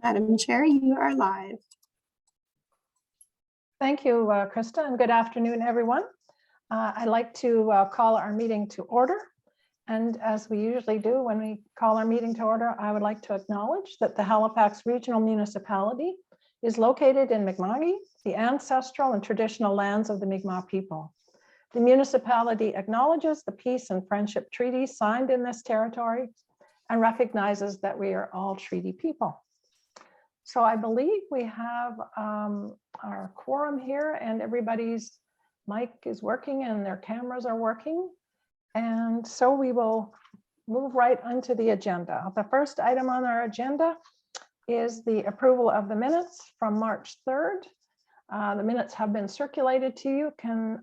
Madam Chair, you are live. Thank you, Krista, and good afternoon, everyone. I'd like to call our meeting to order. And as we usually do when we call our meeting to order, I would like to acknowledge that the Halifax Regional Municipality is located in Mi'kma'ki, the ancestral and traditional lands of the Mi'kmaq people. The municipality acknowledges the peace and friendship treaties signed in this territory and recognizes that we are all treaty people. So I believe we have our quorum here and everybody's mic is working and their cameras are working. And so we will move right onto the agenda. The first item on our agenda is the approval of the minutes from March 3rd. The minutes have been circulated to you.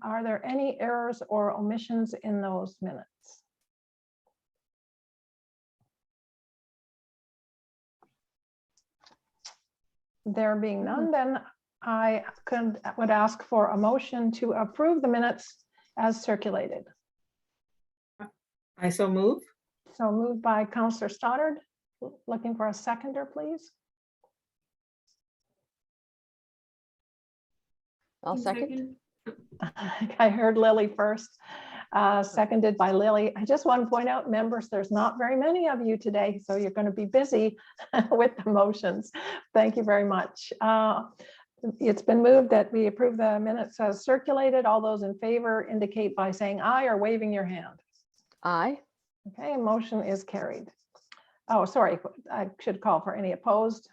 Are there any errors or omissions in those minutes? There being none, then I would ask for a motion to approve the minutes as circulated. I so move. So moved by Councillor Stoddard. Looking for a seconder, please. I'll second. I heard Lily first, seconded by Lily. I just want to point out, members, there's not very many of you today, so you're going to be busy with the motions. Thank you very much. It's been moved that we approve the minutes as circulated. All those in favor indicate by saying aye or waving your hand. Aye. Okay, motion is carried. Oh, sorry, I should call for any opposed.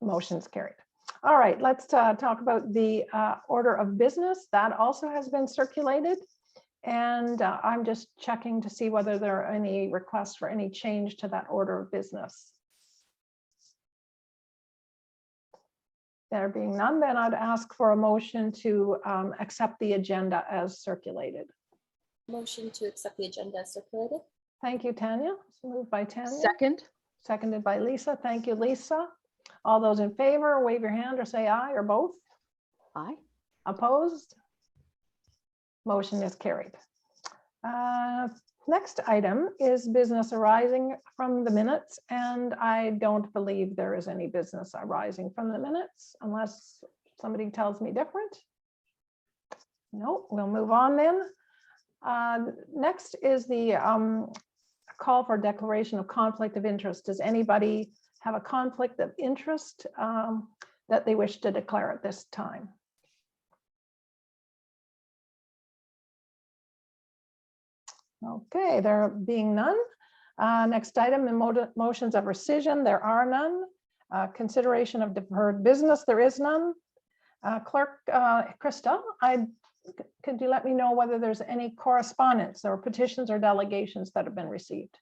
Motion's carried. All right, let's talk about the order of business. That also has been circulated. And I'm just checking to see whether there are any requests for any change to that order of business. There being none, then I'd ask for a motion to accept the agenda as circulated. Motion to accept the agenda as circulated. Thank you, Tanya. Moved by Tanya. Second. Seconded by Lisa. Thank you, Lisa. All those in favor, wave your hand or say aye or both. Aye. Opposed? Motion is carried. Next item is business arising from the minutes, and I don't believe there is any business arising from the minutes unless somebody tells me different. No, we'll move on then. Next is the call for declaration of conflict of interest. Does anybody have a conflict of interest that they wish to declare at this time? Okay, there being none. Next item, motions of rescission. There are none. Consideration of deferred business. There is none. Clerk Krista, could you let me know whether there's any correspondence or petitions or delegations that have been received?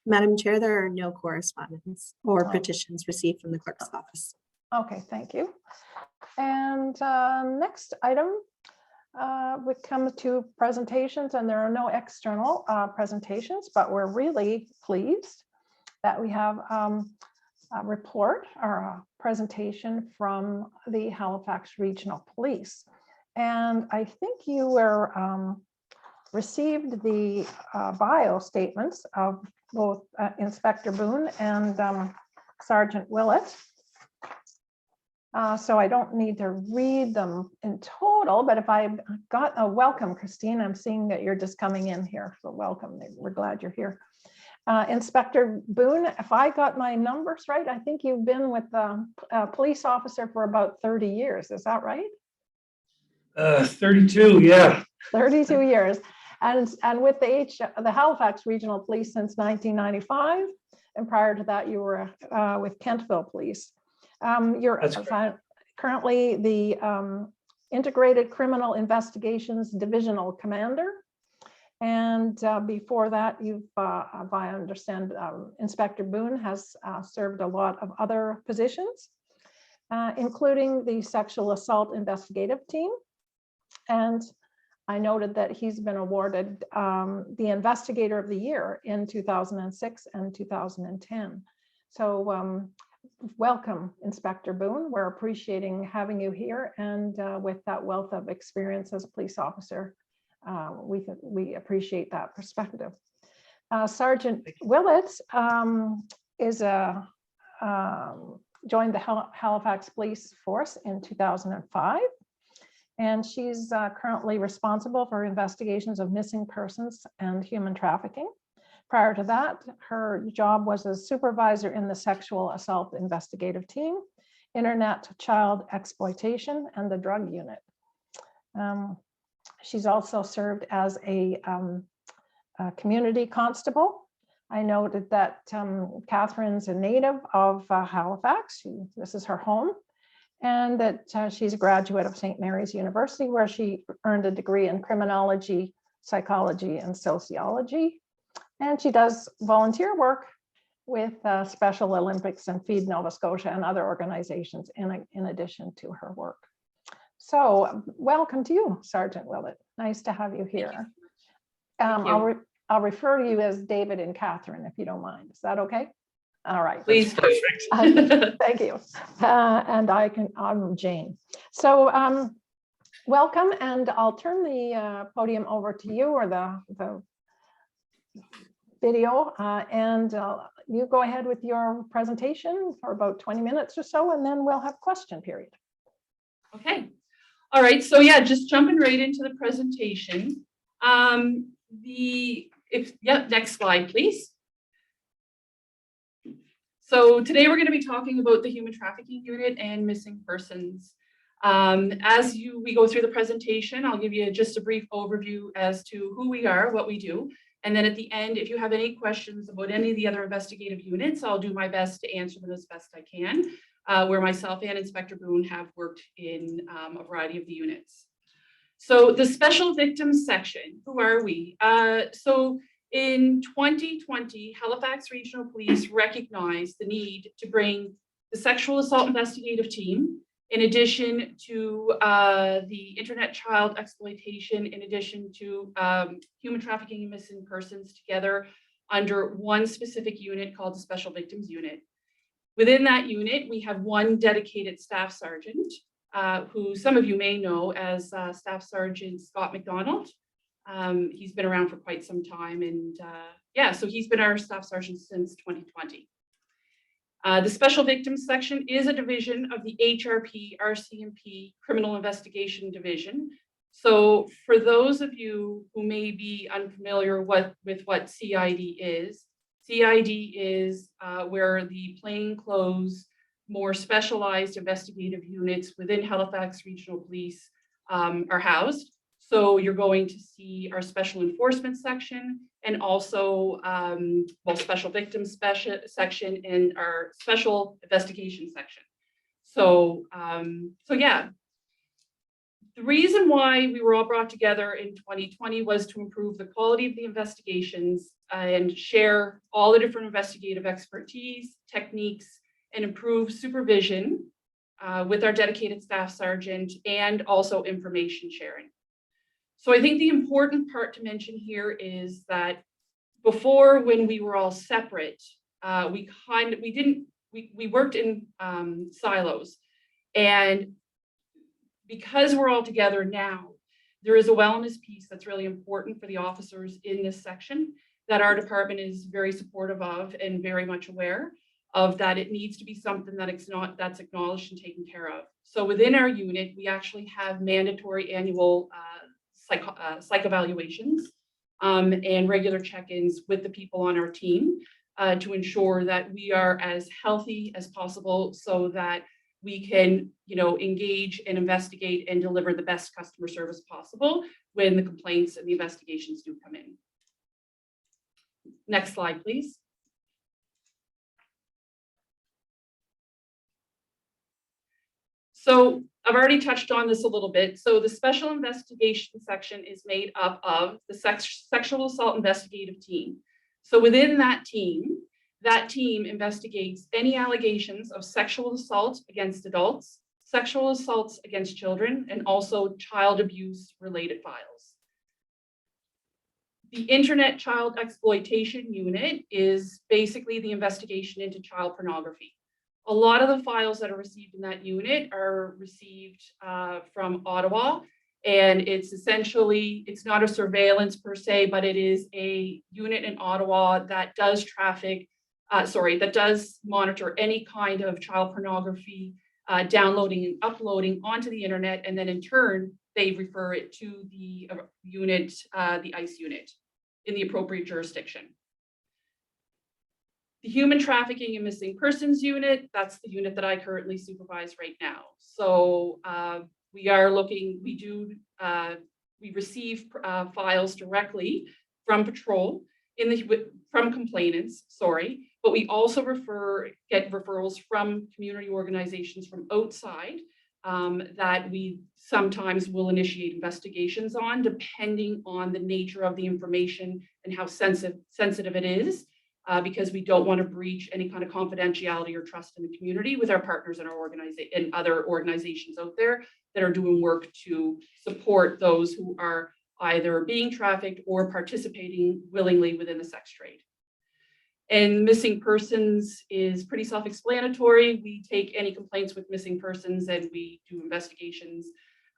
Madam Chair, there are no correspondence or petitions received from the clerk's office. Okay, thank you. And next item, we come to presentations, and there are no external presentations, but we're really pleased that we have a report or a presentation from the Halifax Regional Police. And I think you were received the bio statements of both Inspector Boone and Sergeant Willett. So I don't need to read them in total, but if I got a welcome, Christine, I'm seeing that you're just coming in here. So welcome, we're glad you're here. Inspector Boone, if I got my numbers right, I think you've been with the police officer for about 30 years. Is that right? 32, yeah. 32 years. And with the Halifax Regional Police since 1995. And prior to that, you were with Kentville Police. You're currently the Integrated Criminal Investigations Divisional Commander. And before that, you've, if I understand, Inspector Boone has served a lot of other positions, including the Sexual Assault Investigative Team. And I noted that he's been awarded the Investigator of the Year in 2006 and 2010. So welcome, Inspector Boone. We're appreciating having you here, and with that wealth of experience as a police officer, we appreciate that perspective. Sergeant Willett is a joined the Halifax Police Force in 2005. And she's currently responsible for investigations of missing persons and human trafficking. Prior to that, her job was as supervisor in the sexual assault investigative team, internet child exploitation, and the drug unit. She's also served as a community constable. I noted that Catherine's a native of Halifax. This is her home, and that she's a graduate of St. Mary's University, where she earned a degree in criminology, psychology, and sociology. And she does volunteer work with Special Olympics and Feed Nova Scotia and other organizations in addition to her work. So welcome to you, Sergeant Willett. Nice to have you here. I'll refer to you as David and Catherine, if you don't mind. Is that okay? All right. Please. Thank you. And I'm Jane. So welcome, and I'll turn the podium over to you, or the video, and you go ahead with your presentation for about 20 minutes or so, and then we'll have question period. Okay. All right. So yeah, just jumping right into the presentation. Next slide, please. So today we're going to be talking about the Human Trafficking Unit and missing persons. As we go through the presentation, I'll give you just a brief overview as to who we are, what we do. And then at the end, if you have any questions about any of the other investigative units, I'll do my best to answer them as best I can, where myself and Inspector Boone have worked in a variety of the units. So the Special Victims Section, who are we? So in 2020, Halifax Regional Police recognized the need to bring the Sexual Assault Investigative Team, in addition to the Internet Child Exploitation, in addition to Human Trafficking and Missing Persons, together under one specific unit called the Special Victims Unit. Within that unit, we have one dedicated staff sergeant, who some of you may know as Staff Sergeant Scott McDonald. He's been around for quite some time, and so he's been our staff sergeant since 2020. The Special Victims Section is a division of the HRP RCMP Criminal Investigation Division. So for those of you who may be unfamiliar with what CID is where the plainclothes, more specialized investigative units within Halifax Regional Police are housed. So you're going to see our Special Enforcement Section, and also Special Victims Section and our Special Investigation Section. So yeah, the reason why we were all brought together in 2020 was to improve the quality of the investigations and share all the different investigative expertise, techniques, and improve supervision with our dedicated staff sergeant, and also information sharing. So I think the important part to mention here is that before, when we were all separate, we worked in silos, and because we're all together now, there is a wellness piece that's really important for the officers in this section that our department is very supportive of and very much aware of, that it needs to be something that's acknowledged and taken care of. So within our unit, we actually have mandatory annual psych evaluations and regular check-ins with the people on our team to ensure that we are as healthy as possible, so that we can, engage and investigate and deliver the best customer service possible when the complaints and the investigations do come in. Next slide, please. So I've already touched on this a little bit. So the Special Investigation Section is made up of the Sexual Assault Investigative Team. So within that team investigates any allegations of sexual assault against adults, sexual assaults against children, and also child abuse related files. The Internet Child Exploitation Unit is basically the investigation into child pornography. A lot of the files that are received in that unit are received from Ottawa, and it's not a surveillance per se, but it is a unit in Ottawa that does traffic that does monitor any kind of child pornography downloading and uploading onto the internet, and then in turn, they refer it to the unit, the ICE unit in the appropriate jurisdiction. The Human Trafficking and Missing Persons Unit, that's the unit that I currently supervise right now. So we are looking, we receive files directly from patrol from complainants, sorry, but we also get referrals from community organizations from outside that we sometimes will initiate investigations on, depending on the nature of the information and how sensitive it is, because we don't want to breach any kind of confidentiality or trust in the community with our partners in our organization and other organizations out there that are doing work to support those who are either being trafficked or participating willingly within the sex trade. And missing persons is pretty self-explanatory. We take any complaints with missing persons and we do investigations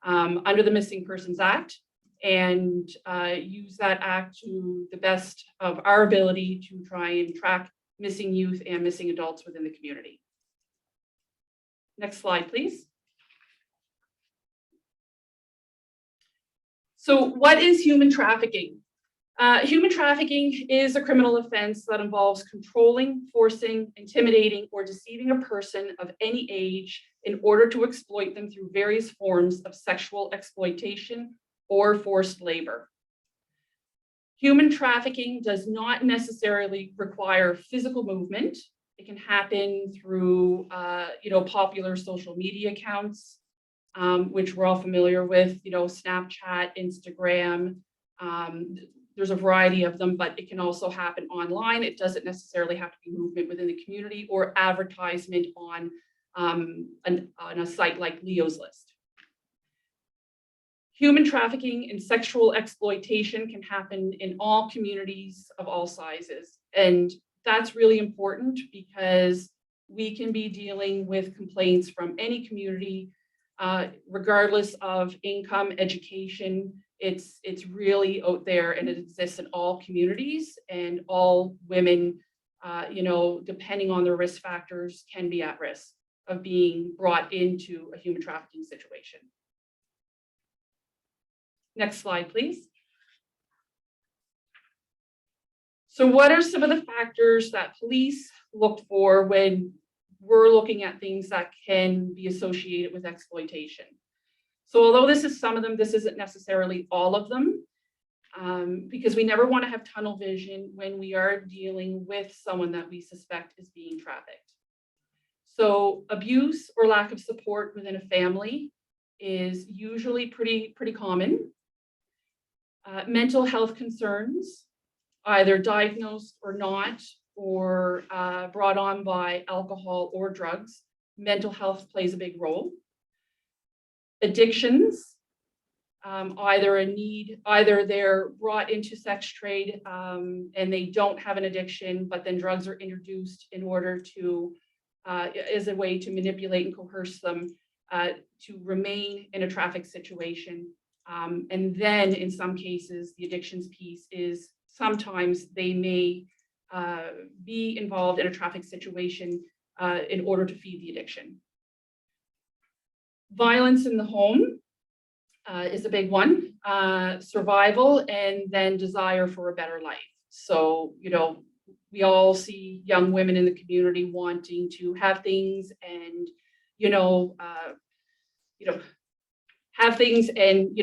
under the Missing Persons Act, and use that act to the best of our ability to try and track missing youth and missing adults within the community. Next slide, please. So what is human trafficking? Human trafficking is a criminal offense that involves controlling, forcing, intimidating, or deceiving a person of any age in order to exploit them through various forms of sexual exploitation or forced labor. Human trafficking does not necessarily require physical movement. It can happen through popular social media accounts, which we're all familiar with, Snapchat, Instagram. There's a variety of them, but it can also happen online. It doesn't necessarily have to be movement within the community or advertisement on a site like Leo's List. Human trafficking and sexual exploitation can happen in all communities of all sizes. And that's really important because we can be dealing with complaints from any community, regardless of income, education. It's really out there, and it exists in all communities, and all women, depending on their risk factors, can be at risk of being brought into a human trafficking situation. Next slide, please. So what are some of the factors that police look for when we're looking at things that can be associated with exploitation? So although this is some of them, this isn't necessarily all of them, because we never want to have tunnel vision when we are dealing with someone that we suspect is being trafficked. So abuse or lack of support within a family is usually pretty common. Mental health concerns, either diagnosed or not, or brought on by alcohol or drugs. Mental health plays a big role. Addictions, either they're brought into sex trade and they don't have an addiction, but then drugs are introduced in order to, as a way to manipulate and coerce them to remain in a traffic situation. And then in some cases, the addictions piece is sometimes they may be involved in a traffic situation in order to feed the addiction. Violence in the home is a big one. Survival and then desire for a better life. So, we all see young women in the community wanting to have things and, have things and,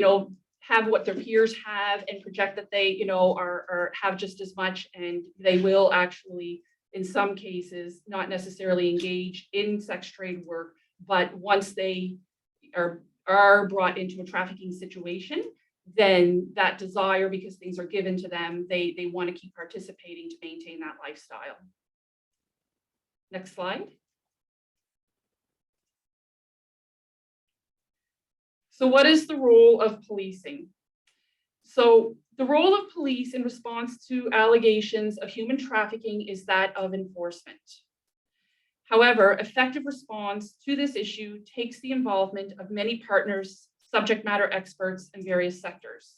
have what their peers have and project that they, are have just as much, and they will actually, in some cases, not necessarily engage in sex trade work, but once they are brought into a trafficking situation, then that desire, because things are given to them, they want to keep participating to maintain that lifestyle. Next slide. So what is the role of policing? So the role of police in response to allegations of human trafficking is that of enforcement. However, effective response to this issue takes the involvement of many partners, subject matter experts in various sectors.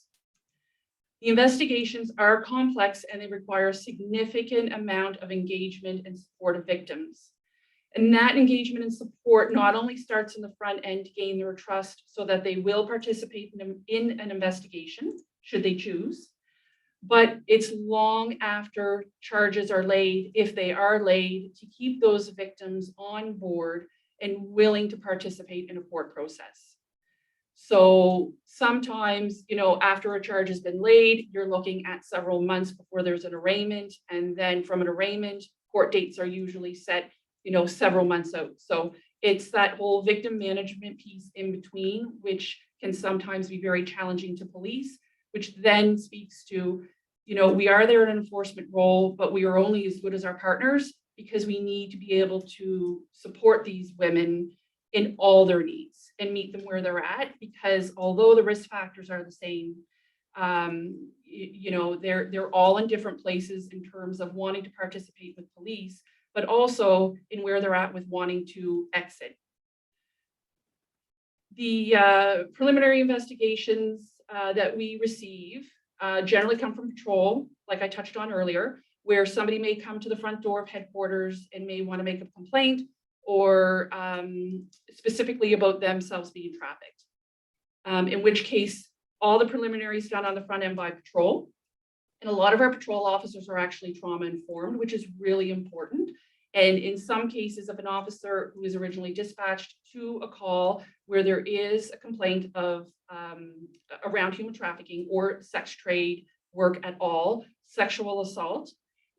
The investigations are complex and they require a significant amount of engagement and support of victims. And that engagement and support not only starts in the front end to gain their trust so that they will participate in an investigation, should they choose, but it's long after charges are laid, if they are laid, to keep those victims on board and willing to participate in a court process. So sometimes, after a charge has been laid, you're looking at several months before there's an arraignment. And then from an arraignment, court dates are usually set, several months out. So it's that whole victim management piece in between, which can sometimes be very challenging to police, which then speaks to, we are there in an enforcement role, but we are only as good as our partners, because we need to be able to support these women in all their needs and meet them where they're at, because although the risk factors are the same, they're all in different places in terms of wanting to participate with police, but also in where they're at with wanting to exit. The preliminary investigations that we receive generally come from patrol, like I touched on earlier, where somebody may come to the front door of headquarters and may want to make a complaint or specifically about themselves being trafficked. In which case, all the preliminaries done on the front end by patrol. And a lot of our patrol officers are actually trauma informed, which is really important. And in some cases, if an officer who is originally dispatched to a call where there is a complaint of around human trafficking or sex trade work at all, sexual assault,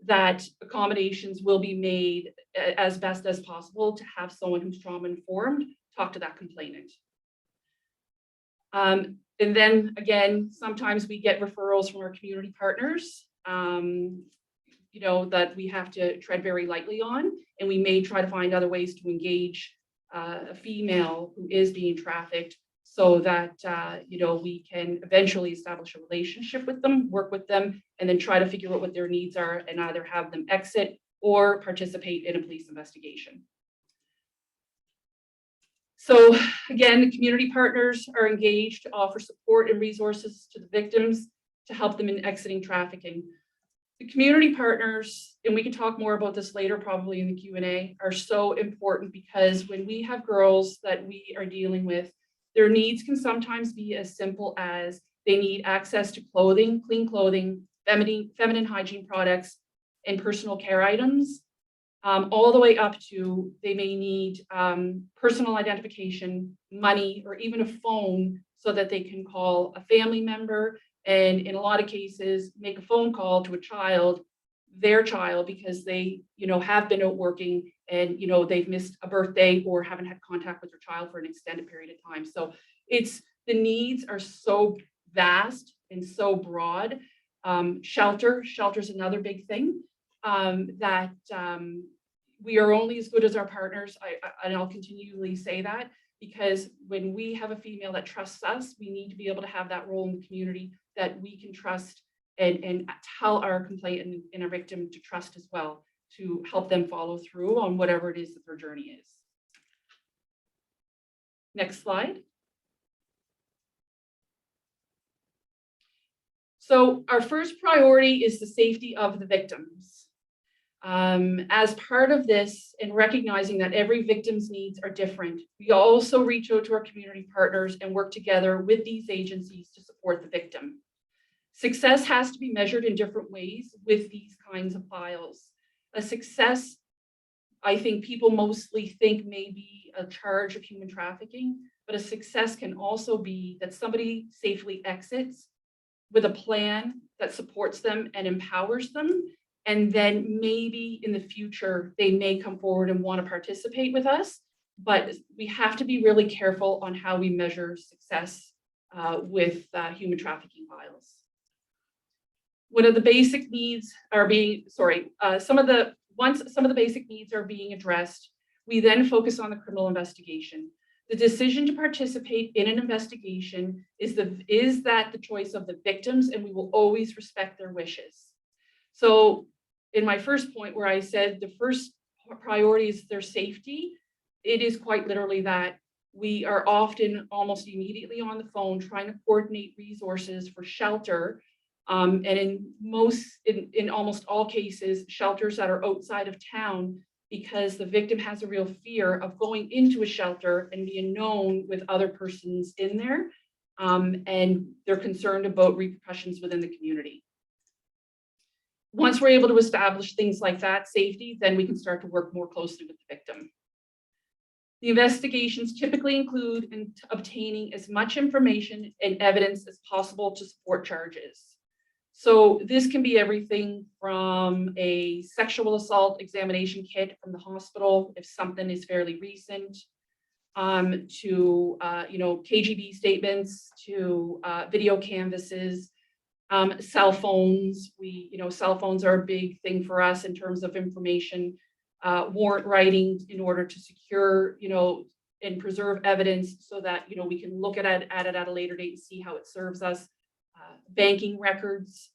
that accommodations will be made as best as possible to have someone who's trauma informed talk to that complainant. And then again, sometimes we get referrals from our community partners, that we have to tread very lightly on, and we may try to find other ways to engage a female who is being trafficked so that, we can eventually establish a relationship with them, work with them, and then try to figure out what their needs are and either have them exit or participate in a police investigation. So again, the community partners are engaged to offer support and resources to the victims to help them in exiting trafficking. The community partners, and we can talk more about this later probably in the Q&A, are so important because when we have girls that we are dealing with, their needs can sometimes be as simple as they need access to clothing, clean clothing, feminine hygiene products, and personal care items, all the way up to they may need personal identification, money, or even a phone so that they can call a family member, and in a lot of cases, make a phone call to a child, their child, because they, have been out working and, they've missed a birthday or haven't had contact with their child for an extended period of time. So the needs are so vast and so broad. Shelter's another big thing that we are only as good as our partners. And I'll continually say that, because when we have a female that trusts us, we need to be able to have that role in the community that we can trust and tell our complainant and our victim to trust as well, to help them follow through on whatever it is that their journey is. Next slide. So our first priority is the safety of the victims. As part of this, and recognizing that every victim's needs are different, we also reach out to our community partners and work together with these agencies to support the victim. Success has to be measured in different ways with these kinds of files. A success, I think people mostly think may be a charge of human trafficking, but a success can also be that somebody safely exits with a plan that supports them and empowers them. And then maybe in the future, they may come forward and want to participate with us, but we have to be really careful on how we measure success with human trafficking files. One of the basic needs are being, once some of the basic needs are being addressed, we then focus on the criminal investigation. The decision to participate in an investigation is that the choice of the victims, and we will always respect their wishes. So in my first point where I said the first priority is their safety, it is quite literally that. We are often almost immediately on the phone trying to coordinate resources for shelter And in almost all cases, shelters that are outside of town, because the victim has a real fear of going into a shelter and being known with other persons in there. And they're concerned about repercussions within the community. Once we're able to establish things like that, safety, then we can start to work more closely with the victim. The investigations typically include obtaining as much information and evidence as possible to support charges. So this can be everything from a sexual assault examination kit from the hospital, if something is fairly recent, to KGB statements, to video canvases, cell phones. Cell phones are a big thing for us in terms of information, warrant writing in order to secure, and preserve evidence so that, we can look at it at a later date and see how it serves us. Banking records.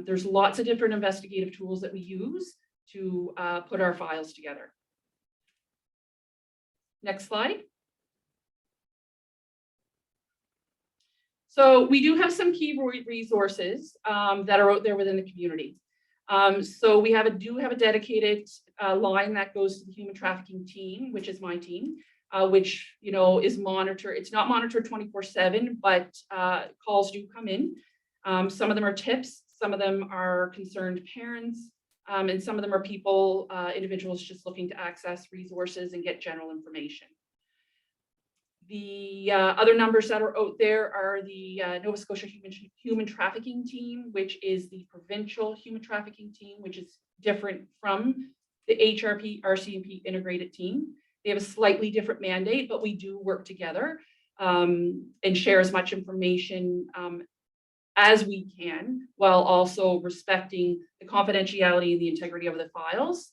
There's lots of different investigative tools that we use to put our files together. Next slide. So we do have some key resources that are out there within the community. So we do have a dedicated line that goes to the human trafficking team, which is my team, which is monitored. It's not monitored 24/7, but calls do come in. Some of them are tips, some of them are concerned parents, and some of them are people, individuals just looking to access resources and get general information. The other numbers that are out there are the Nova Scotia Human Trafficking Team, which is the Provincial Human Trafficking Team, which is different from the HRP, RCMP integrated team. They have a slightly different mandate, but we do work together and share as much information as we can, while also respecting the confidentiality and the integrity of the files.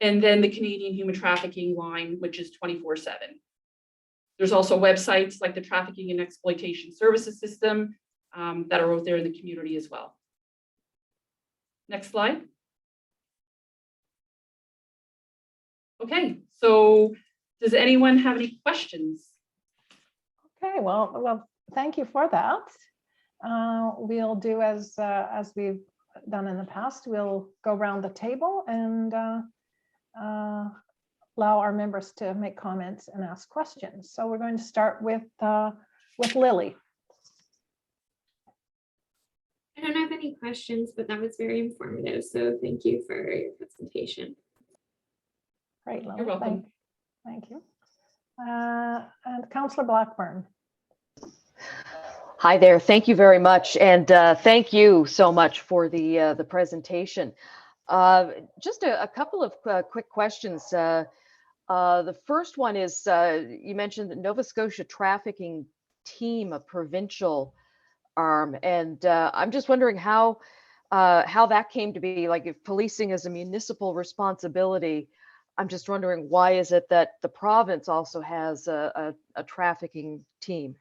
And then the Canadian Human Trafficking line, which is 24/7. There's also websites like the Trafficking and Exploitation Services System that are out there in the community as well. Next slide. Okay, so does anyone have any questions? Okay, well, thank you for that. We'll do as we've done in the past. We'll go around the table and allow our members to make comments and ask questions. So we're going to start with Lily. I don't have any questions, but that was very informative. So thank you for your presentation. Great, Lily. You're welcome. Thank you. And Councillor Blackburn. Hi there. Thank you very much. And thank you so much for the presentation. Just a couple of quick questions. The first one is, you mentioned the Nova Scotia Trafficking Team, a provincial arm. And I'm just wondering how that came to be. Like, if policing is a municipal responsibility, I'm just wondering, why is it that the province also has a trafficking team?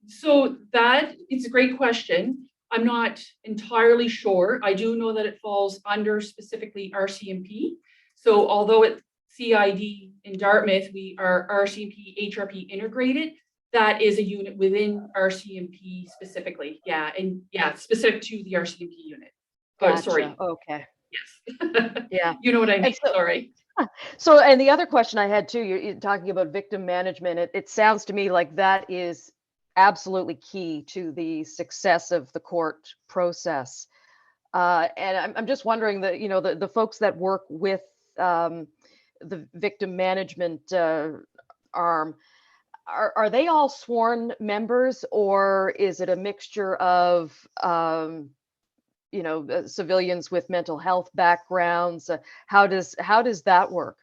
So it's a great question. I'm not entirely sure. I do know that it falls under specifically RCMP. So although it's CID in Dartmouth, we are RCMP, HRP integrated. That is a unit within RCMP specifically. Yeah, and yeah, specific to the RCMP unit. Gotcha. Sorry. Okay. Yes. Yeah. You know what I mean. So, sorry. So, and the other question I had too, you're talking about victim management. It sounds to me like that is absolutely key to the success of the court process. And I'm just wondering that, the folks that work with the victim management arm, are they all sworn members, or is it a mixture of civilians with mental health backgrounds? How does that work?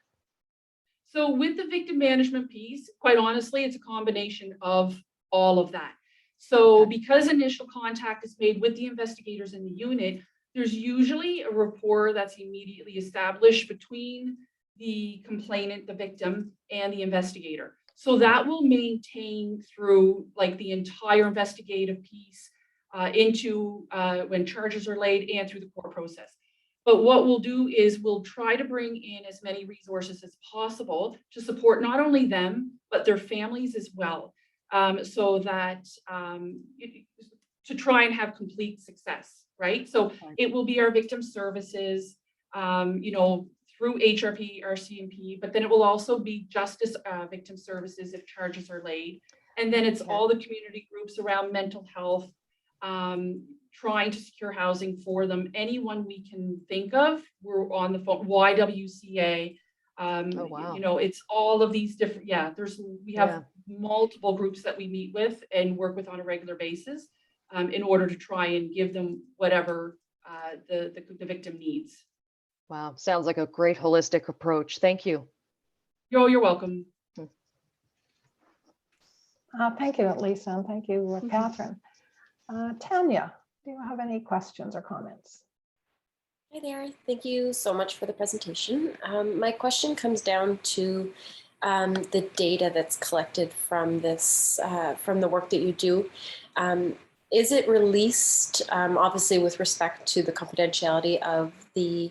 So with the victim management piece, quite honestly, it's a combination of all of that. So because initial contact is made with the investigators in the unit, there's usually a rapport that's immediately established between the complainant, the victim, and the investigator. So that will maintain through like the entire investigative piece into when charges are laid and through the court process. But what we'll do is we'll try to bring in as many resources as possible to support not only them, but their families as well. So that to try and have complete success, right? So Right. it will be our victim services, you know, through HRP, RCMP, but then it will also be justice victim services if charges are laid. And then it's Okay. all the community groups around mental health, trying to secure housing for them. Anyone we can think of, we're on the phone, YWCA. Oh, wow. You know, it's all of these different, we have Yeah. multiple groups that we meet with and work with on a regular basis in order to try and give them whatever the victim needs. Wow. Sounds like a great holistic approach. Thank you. You're welcome. Thank you, Lisa, and thank you, Catherine. Tanya, do you have any questions or comments? Hi there. Thank you so much for the presentation. My question comes down to the data that's collected from this, from the work that you do. Is it released, obviously with respect to the confidentiality of the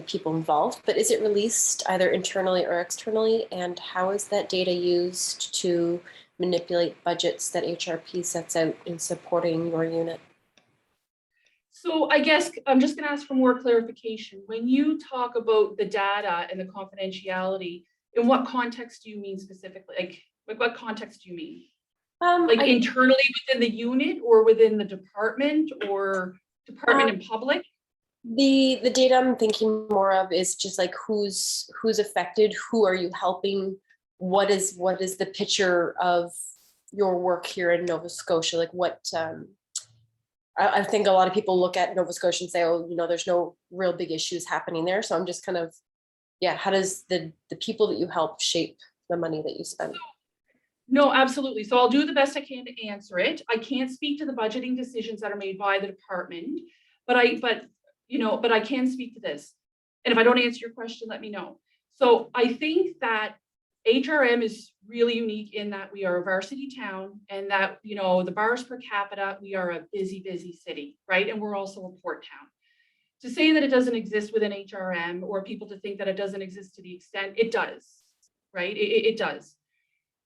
people involved, but is it released either internally or externally? And how is that data used to manipulate budgets that HRP sets out in supporting your unit? So I guess I'm just going to ask for more clarification. When you talk about the data and the confidentiality, in what context do you mean specifically? Like what context do you mean? Like internally within the unit or within the department or department and public? The data I'm thinking more of is just like who's affected, who are you helping, what is the picture of your work here in Nova Scotia? Like what I think a lot of people look at Nova Scotia and say, oh, you know, there's no real big issues happening there. So I'm just kind of, yeah, how does the people that you help shape the money that you spend? No, absolutely. So I'll do the best I can to answer it. I can't speak to the budgeting decisions that are made by the department, but I can speak to this. And if I don't answer your question, let me know. So I think that HRM is really unique in that we are a varsity town and that, you know, the bars per capita, we are a busy city, right? And we're also a port town. To say that it doesn't exist within HRM or people to think that it doesn't exist to the extent it does, right? It does.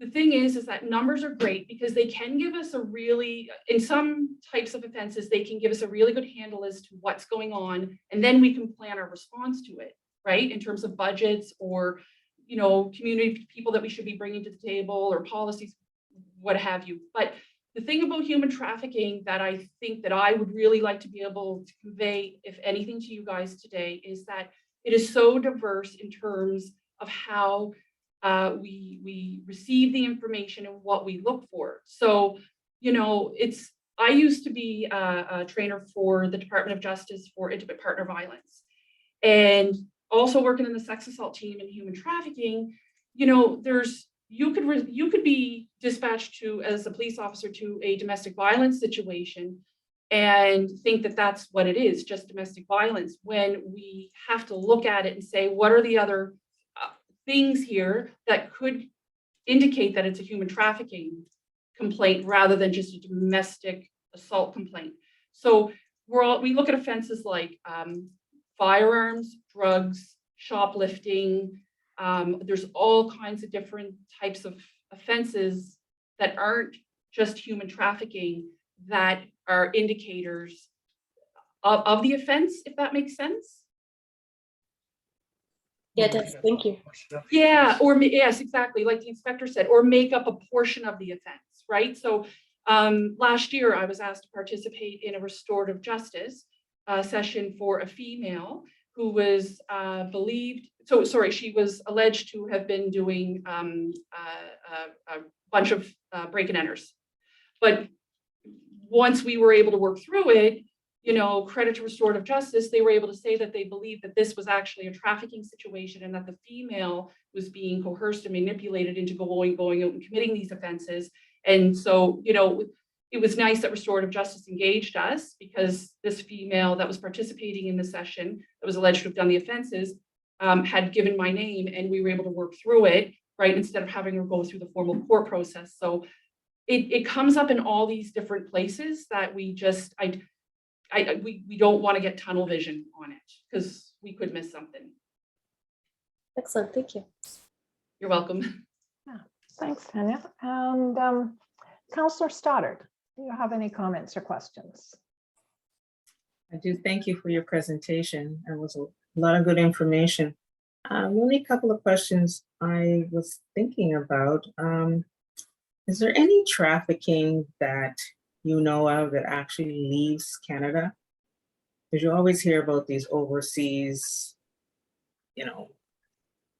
The thing is that numbers are great because they can give us a really, in some types of offenses, they can give us a really good handle as to what's going on. And then we can plan our response to it, right? In terms of budgets or, you know, community people that we should be bringing to the table or policies, what have you. But the thing about human trafficking that I think that I would really like to be able to convey, if anything, to you guys today is that it is so diverse in terms of how we receive the information and what we look for. So, you know, I used to be a trainer for the Department of Justice for intimate partner violence, and also working in the sex assault team and human trafficking. You know, you could be dispatched to as a police officer to a domestic violence situation and think that that's what it is, just domestic violence, when we have to look at it and say, what are the other things here that could indicate that it's a human trafficking complaint rather than just a domestic assault complaint. So we look at offenses like firearms, drugs, shoplifting. There's all kinds of different types of offenses that aren't just human trafficking that are indicators of the offense, if that makes sense. Yeah, it does. Thank you. Yeah, yes, exactly. Like the inspector said, or make up a portion of the offense, right? So last year I was asked to participate in a restorative justice session for a female who was she was alleged to have been doing a bunch of break and enters. But once we were able to work through it, you know, credit to restorative justice, they were able to say that they believed that this was actually a trafficking situation and that the female was being coerced and manipulated into going out and committing these offenses. And so, you know, it was nice that restorative justice engaged us because this female that was participating in the session that was alleged to have done the offenses had given my name and we were able to work through it, right, instead of having her go through the formal court process. So it comes up in all these different places that we just, we don't want to get tunnel vision on it because we could miss something. Excellent. Thank you. You're welcome. Yeah, thanks, Tanya. And Councillor Stoddard. Do you have any comments or questions? I do thank you for your presentation. It was a lot of good information. Only a couple of questions I was thinking about. Is there any trafficking that you know of that actually leaves Canada? Because you always hear about these overseas, you know,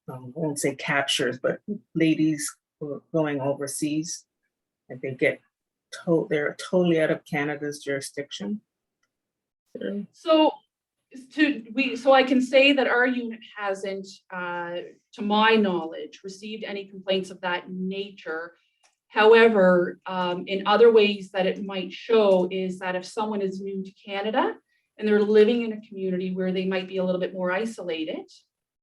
I won't say captures, but ladies who are going overseas, and they get told they're totally out of Canada's jurisdiction. So so I can say that our unit hasn't, to my knowledge, received any complaints of that nature. However, in other ways that it might show is that if someone is new to Canada and they're living in a community where they might be a little bit more isolated,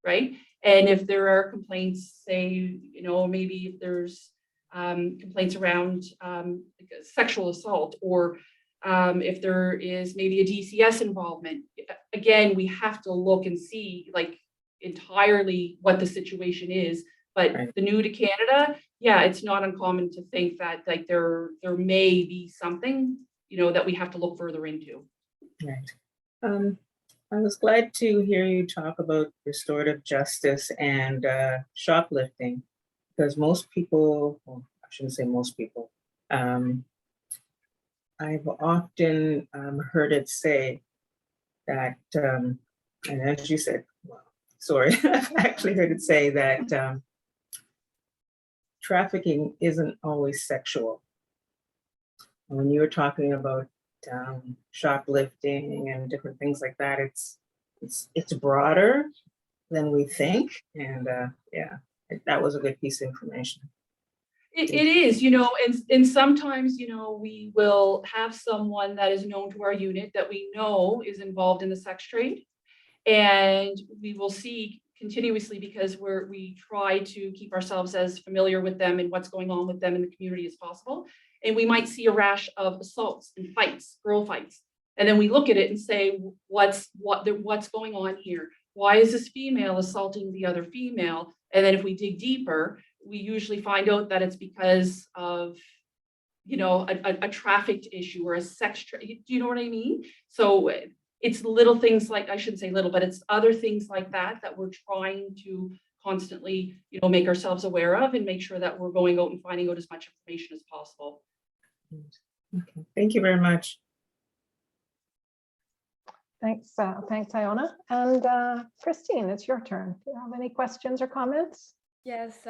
right? And if there are complaints, say, you know, maybe if there's complaints around sexual assault, or if there is maybe a DCS involvement, again, we have to look and see like entirely what the situation is. But Right. the new to Canada, yeah, it's not uncommon to think that like there may be something, you know, that we have to look further into. Right. I was glad to hear you talk about restorative justice and shoplifting, because most people, well, I shouldn't say most people, I've often heard it say that, and as you said, well, sorry, I've actually heard it say that trafficking isn't always sexual. When you were talking about shoplifting and different things like that, it's broader than we think, and yeah, that was a good piece of information. It is, you know, and sometimes, you know, we will have someone that is known to our unit that we know is involved in the sex trade, and we will see continuously, because we try to keep ourselves as familiar with them and what's going on with them in the community as possible. And we might see a rash of assaults and fights, girl fights. And then we look at it and say, what's going on here? Why is this female assaulting the other female? And then if we dig deeper, we usually find out that it's because of, you know, a trafficked issue or a sex trade. Do you know what I mean? So it's little things like, I shouldn't say little, but it's other things like that that we're trying to constantly, you know, make ourselves aware of and make sure that we're going out and finding out as much information as possible. Okay, thank you very much. Thanks, thanks, Iona. And Christine, it's your turn. Do you have any questions or comments? Yes,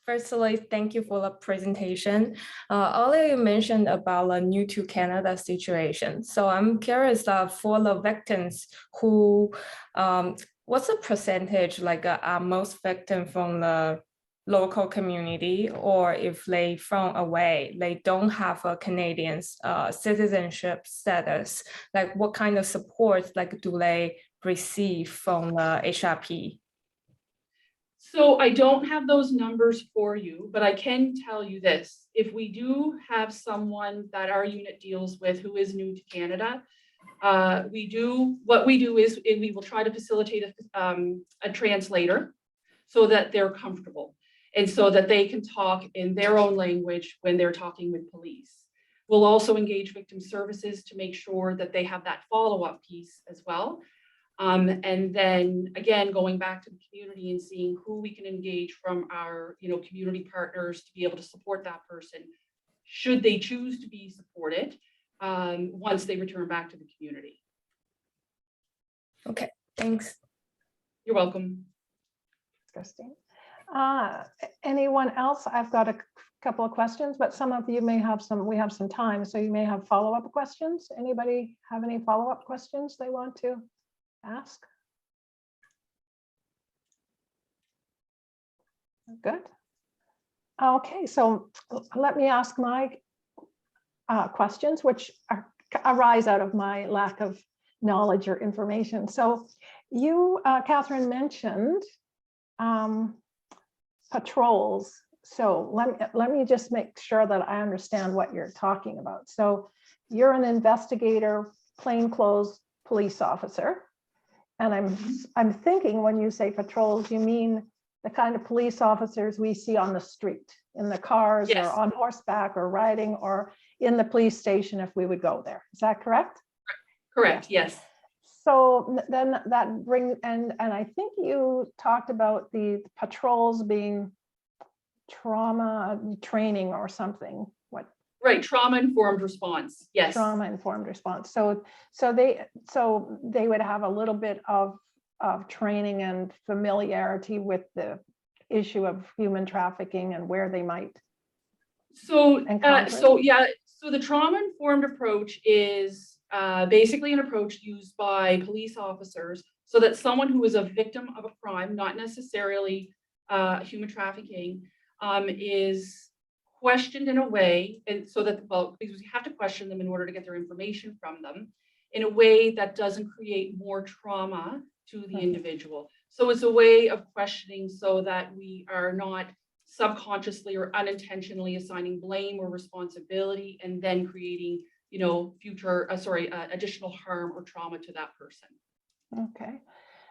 firstly, thank you for the presentation. Earlier you mentioned about the new to Canada situation. So I'm curious for the victims who, what's the percentage, like are most victims from the local community, or if they from away, they don't have a Canadian citizenship status, like what kind of support like do they receive from the HRP? So I don't have those numbers for you, but I can tell you this. If we do have someone that our unit deals with who is new to Canada, what we do is we will try to facilitate a translator so that they're comfortable and so that they can talk in their own language when they're talking with police. We'll also engage victim services to make sure that they have that follow-up piece as well. And then again, going back to the community and seeing who we can engage from our, you know, community partners to be able to support that person, should they choose to be supported once they return back to the community. Okay, thanks. You're welcome. Christine. Anyone else? I've got a couple of questions, but some of you may have some, we have some time, so you may have follow-up questions. Anybody have any follow-up questions they want to ask? Good. Okay, so let me ask my questions, which arise out of my lack of knowledge or information. So you, Catherine, mentioned patrols. So let me just make sure that I understand what you're talking about. So you're an investigator, plainclothes police officer. And I'm thinking when you say patrols, you mean the kind of police officers we see on the street, in the cars, Yes. or on horseback or riding, or in the police station if we would go there. Is that correct? Correct, yes. So then that brings, and I think you talked about the patrols being trauma training or something. What? Right, trauma-informed response, yes. Trauma-informed response. So they would have a little bit of training and familiarity with the issue of human trafficking and where they might. So encounter it. so the trauma-informed approach is basically an approach used by police officers so that someone who is a victim of a crime, not necessarily human trafficking, is questioned in a way, and so that, well, because you have to question them in order to get their information from them, in a way that doesn't create more trauma to the individual. So it's a way of questioning so that we are not subconsciously or unintentionally assigning blame or responsibility and then creating, you know, future, additional harm or trauma to that person. Okay.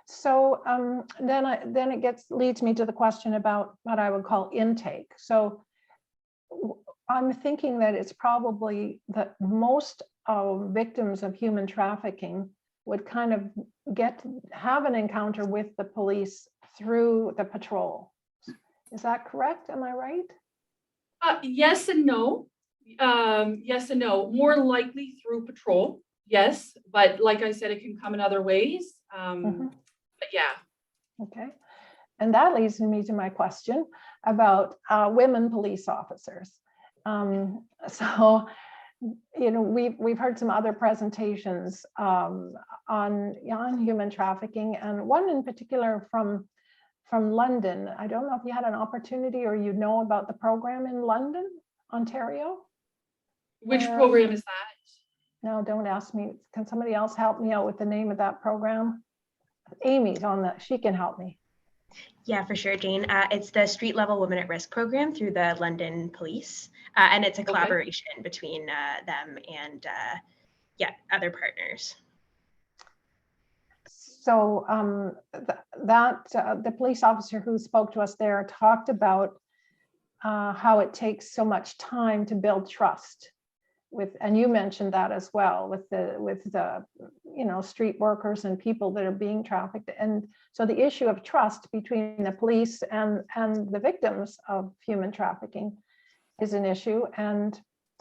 So then it leads me to the question about what I would call intake. So I'm thinking that it's probably that most victims of human trafficking would kind of have an encounter with the police through the patrol. Is that correct? Am I right? Yes and no. Yes and no. More likely through patrol, yes. But like I said, it can come in other ways. But yeah. Okay. And that leads me to my question about women police officers. So, you know, we've heard some other presentations on human trafficking, and one in particular from London. I don't know if you had an opportunity or you know about the program in London, Ontario. Which program is that? No, don't ask me. Can somebody else help me out with the name of that program? Amy's on that. She can help me. Yeah, for sure, Jane. It's the Street Level Women at Risk program through the London Police, and it's a collaboration between them and other partners. So the police officer who spoke to us there talked about how it takes so much time to build trust with, and you mentioned that as well, with the you know, street workers and people that are being trafficked. And so the issue of trust between the police and the victims of human trafficking is an issue. And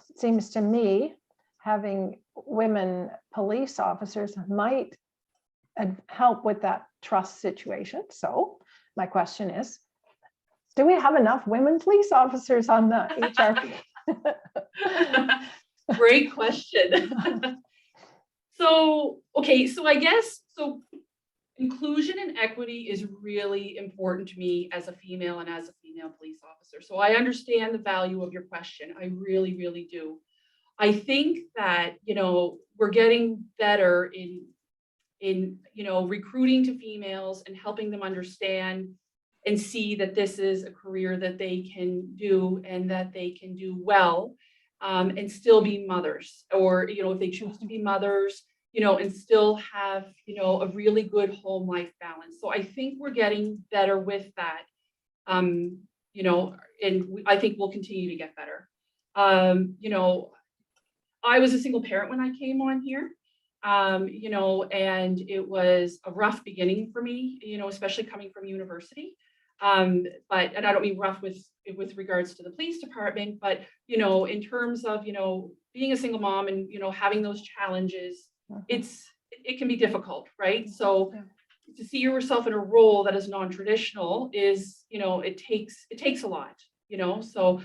it seems to me having women police officers might help with that trust situation. So my question is, do we have enough women police officers on the HRP? Great question. So I guess, inclusion and equity is really important to me as a female and as a female police officer. So I understand the value of your question. I really, really do. I think that, you know, we're getting better in you know, recruiting to females and helping them understand and see that this is a career that they can do and that they can do well. And still be mothers, or, you know, if they choose to be mothers, you know, and still have, you know, a really good home life balance. So I think we're getting better with that, you know, and I think we'll continue to get better. You know, I was a single parent when I came on here, you know, and it was a rough beginning for me, you know, especially coming from university. And I don't mean rough with regards to the police department, but, you know, in terms of, you know, being a single mom and, you know, having those challenges, it can be difficult, right? So to see yourself in a role that is non-traditional is, you know, it takes a lot, you know, so,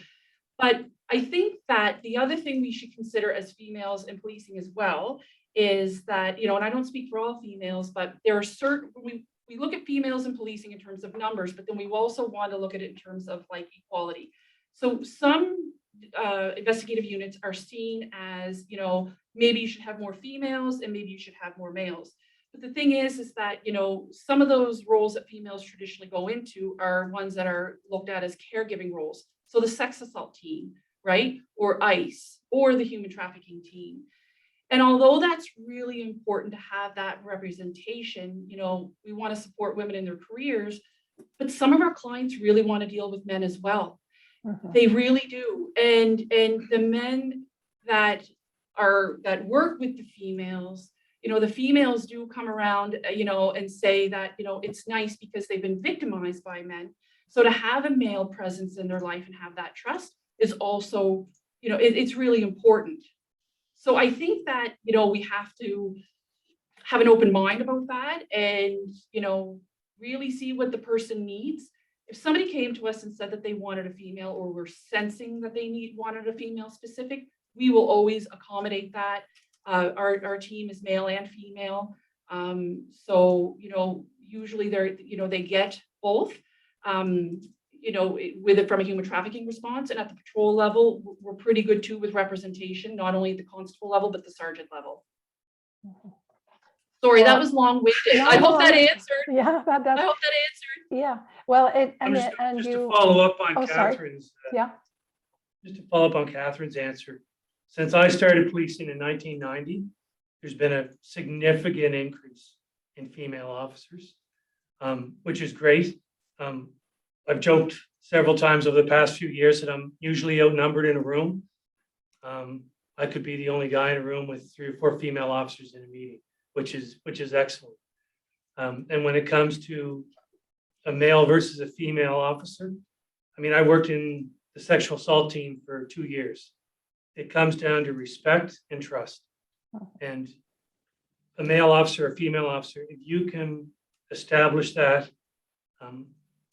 but I think that the other thing we should consider as females in policing as well is that, you know, and I don't speak for all females, but there are certain, we look at females in policing in terms of numbers, but then we also want to look at it in terms of like equality. So some investigative units are seen as, you know, maybe you should have more females and maybe you should have more males. But the thing is that, you know, some of those roles that females traditionally go into are ones that are looked at as caregiving roles. So the sex assault team, right? Or ICE, or the human trafficking team. And although that's really important to have that representation, you know, we want to support women in their careers, but some of our clients really want to deal with men as well. They really do. And the men that work with the females, the females do come around, and say that, it's nice because they've been victimized by men. So to have a male presence in their life and have that trust is also, it's really important. So I think that, we have to have an open mind about that and, really see what the person needs. If somebody came to us and said that they wanted a female, or we're sensing that they wanted a female specific, we will always accommodate that. Our team is male and female. So, usually they get both, with it from a human trafficking response. And at the patrol level, we're pretty good too with representation, not only at the constable level, but the sergeant level. Sorry, that was long-winded. No, I hope that answered. Yeah, that does. I hope that answered. Yeah, well, Just to follow up on Oh, sorry. Catherine's. Yeah. Just to follow up on Catherine's answer. Since I started policing in 1990, there's been a significant increase in female officers, which is great. I've joked several times over the past few years that I'm usually outnumbered in a room. I could be the only guy in a room with 3 or 4 female officers in a meeting, which is excellent. And when it comes to a male versus a female officer, I mean, I worked in the sexual assault team for 2 years. It comes down to respect and trust. And a male officer, a female officer, if you can establish that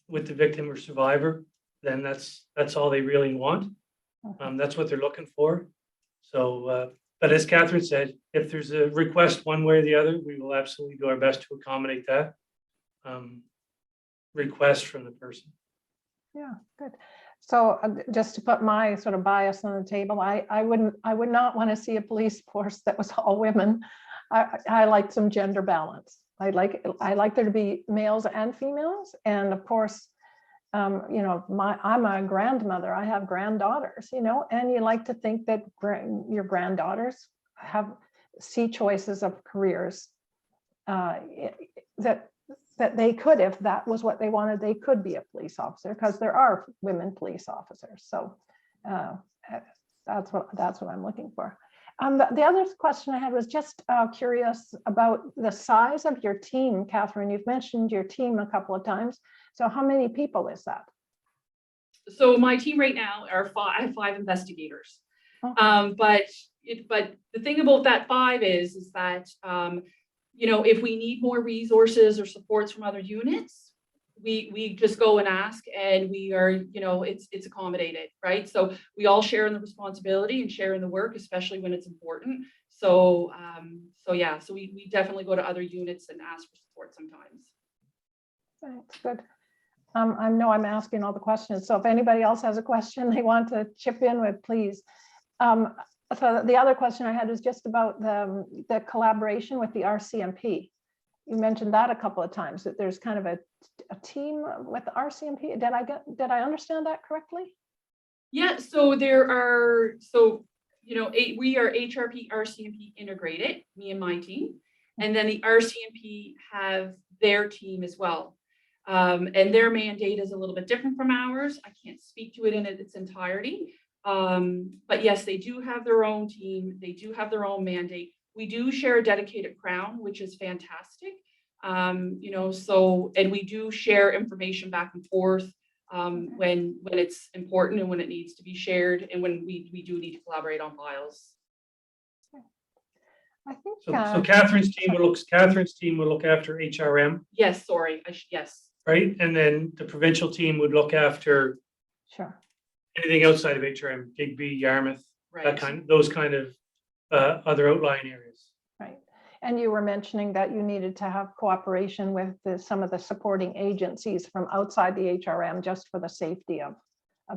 with the victim or survivor, then that's all they really want. That's what they're looking for. So, but as Catherine said, if there's a request one way or the other, we will absolutely do our best to accommodate that request from the person. Yeah, good. So just to put my sort of bias on the table, I would not want to see a police force that was all women. I like some gender balance. I like there to be males and females. And of course, I'm a grandmother. I have granddaughters, and you like to think that your granddaughters see choices of careers that they could, if that was what they wanted, they could be a police officer, because there are women police officers. So that's what I'm looking for. The other question I had was just curious about the size of your team, Catherine. You've mentioned your team a couple of times. So how many people is that? So my team right now I have 5 investigators. Okay. But the thing about that 5 is that if we need more resources or supports from other units, we just go and ask, and we are, it's accommodated, right? So we all share in the responsibility and share in the work, especially when it's important. So we definitely go to other units and ask for support sometimes. That's good. I know I'm asking all the questions, so if anybody else has a question they want to chip in with, please. So the other question I had was just about the collaboration with the RCMP. You mentioned that a couple of times, that there's kind of a team with the RCMP. Did I understand that correctly? Yeah, so we are HRP, RCMP integrated, me and my team. And then the RCMP have their team as well. And their mandate is a little bit different from ours. I can't speak to it in its entirety. But yes, they do have their own team. They do have their own mandate. We do share a dedicated crown, which is fantastic. And we do share information back and forth when it's important and when it needs to be shared, and when we do need to collaborate on files. I think so. Catherine's team will look after HRM. Yes, sorry. Yes. Right, and then the provincial team would look after anything outside of HRM, Digby, Yarmouth, right. Those kind of other outlying areas. Right, and you were mentioning that you needed to have cooperation with some of the supporting agencies from outside the HRM, just for the safety of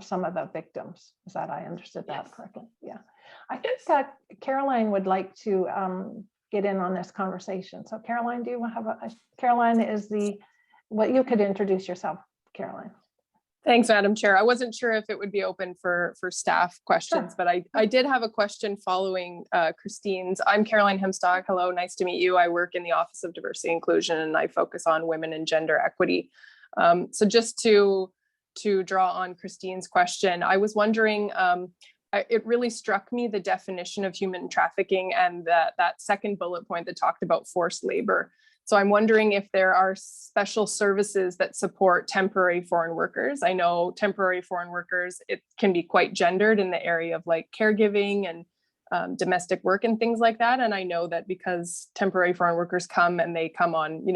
some of the victims. Is that, I understood that correctly? Yeah, I think Caroline would like to get in on this conversation. So Caroline, do you have Caroline is you could introduce yourself, Caroline. Thanks, Madam Chair. I wasn't sure if it would be open for staff questions, but I did have a question following Christine's. I'm Caroline Hemstock. Hello, nice to meet you. I work in the Office of Diversity and Inclusion, and I focus on women and gender equity. So just to draw on Christine's question, I was wondering, it really struck me, the definition of human trafficking and that second bullet point that talked about forced labor. So I'm wondering if there are special services that support temporary foreign workers. I know temporary foreign workers, it can be quite gendered in the area of like caregiving and domestic work and things like that. And I know that because temporary foreign workers come and they come on,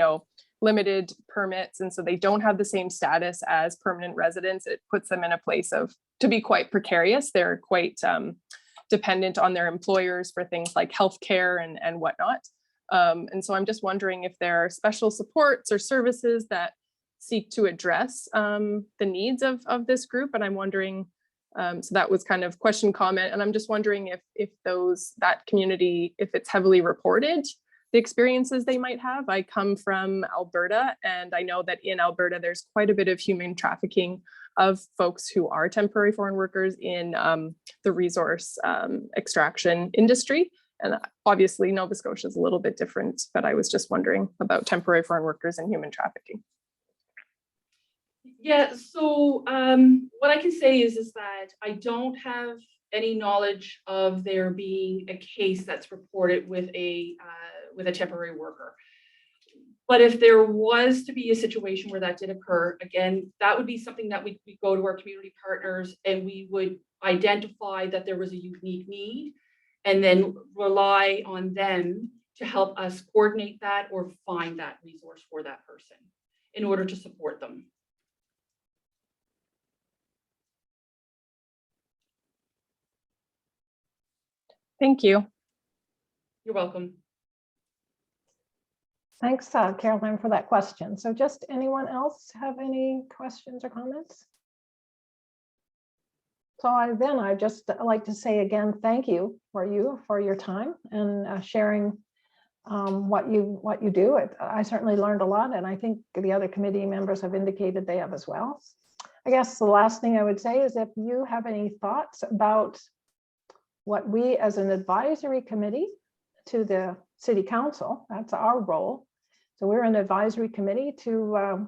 limited permits, and so they don't have the same status as permanent residents, it puts them in a place to be quite precarious. They're quite dependent on their employers for things like healthcare and whatnot. And so I'm just wondering if there are special supports or services that seek to address the needs of this group. And I'm wondering, so that was kind of question, comment, and I'm just wondering if that community, if it's heavily reported, the experiences they might have. I come from Alberta, and I know that in Alberta, there's quite a bit of human trafficking of folks who are temporary foreign workers in the resource extraction industry. And obviously Nova Scotia is a little bit different, but I was just wondering about temporary foreign workers and human trafficking. Yeah, so what I can say is that I don't have any knowledge of there being a case that's reported with a temporary worker. But if there was to be a situation where that did occur, again, that would be something that we go to our community partners and we would identify that there was a unique need and then rely on them to help us coordinate that or find that resource for that person in order to support them. Thank you. You're welcome. Thanks, Caroline, for that question. So just anyone else have any questions or comments? So I just like to say again, thank you for your time and sharing what you do. I certainly learned a lot, and I think the other committee members have indicated they have as well. I guess the last thing I would say is if you have any thoughts about what we as an advisory committee to the city council, that's our role. So we're an advisory committee to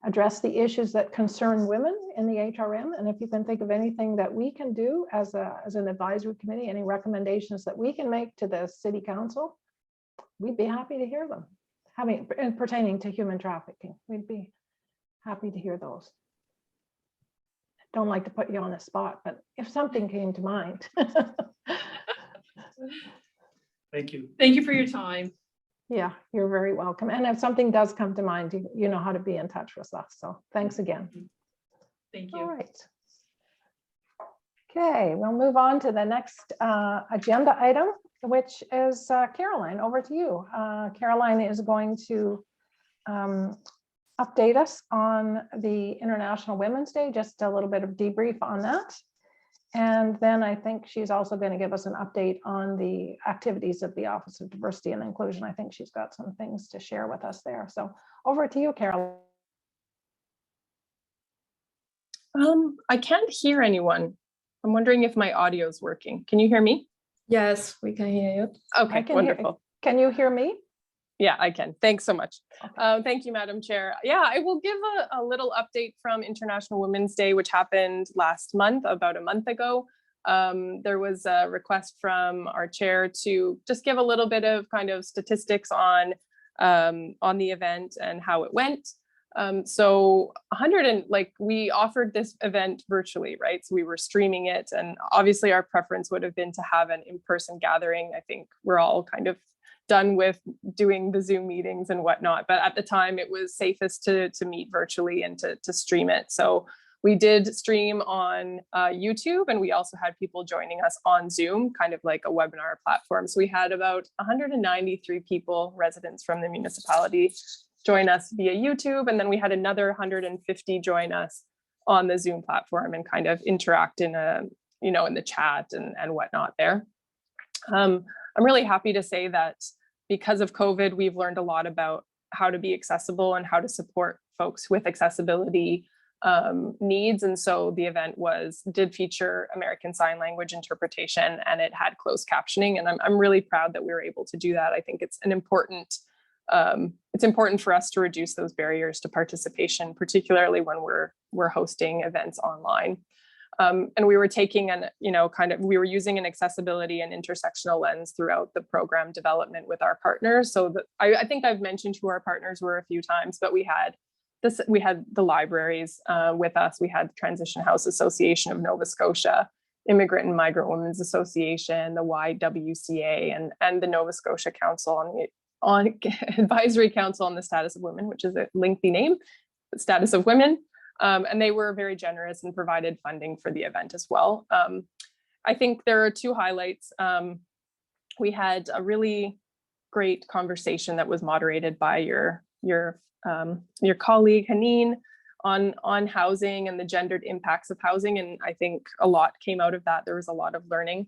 address the issues that concern women in the HRM. And if you can think of anything that we can do as an advisory committee, any recommendations that we can make to the city council, we'd be happy to hear them. Pertaining to human trafficking, we'd be happy to hear those. Don't like to put you on the spot, but if something came to mind. Thank you. Thank you for your time. Yeah, you're very welcome. And if something does come to mind, you know how to be in touch with us. So thanks again. Thank you. All right. Okay, we'll move on to the next agenda item, which is Caroline, over to you. Caroline is going to update us on the International Women's Day, just a little bit of debrief on that. And then I think she's also going to give us an update on the activities of the Office of Diversity and Inclusion. I think she's got some things to share with us there. So over to you, Caroline. I can't hear anyone. I'm wondering if my audio is working. Can you hear me? Yes, we can hear you. Okay, wonderful. Can you hear me? Yeah, I can. Thanks so much. Okay. Thank you, Madam Chair. Yeah, I will give a little update from International Women's Day, which happened last month, about a month ago. There was a request from our chair to just give a little bit of kind of statistics on the event and how it went. So we offered this event virtually, right? So we were streaming it, and obviously our preference would have been to have an in-person gathering. I think we're all kind of done with doing the Zoom meetings and whatnot, but at the time it was safest to meet virtually and to stream it. So we did stream on YouTube, and we also had people joining us on Zoom, kind of like a webinar platform. So we had about 193 people, residents from the municipality, join us via YouTube, and then we had another 150 join us on the Zoom platform and kind of interact in the chat and whatnot there. I'm really happy to say that because of COVID, we've learned a lot about how to be accessible and how to support folks with accessibility needs. And so the event did feature American Sign Language interpretation, and it had closed captioning. And I'm really proud that we were able to do that. I think it's important for us to reduce those barriers to participation, particularly when we're hosting events online. And we were taking we were using an accessibility and intersectional lens throughout the program development with our partners. So I think I've mentioned who our partners were a few times, but we had the libraries with us. We had the Transition House Association of Nova Scotia, Immigrant and Migrant Women's Association, the YWCA, and the Nova Scotia Council on Advisory Council on the Status of Women, which is a lengthy name, but Status of Women. And they were very generous and provided funding for the event as well. I think there are two highlights. We had a really great conversation that was moderated by your colleague Haneen on housing and the gendered impacts of housing. And I think a lot came out of that. There was a lot of learning,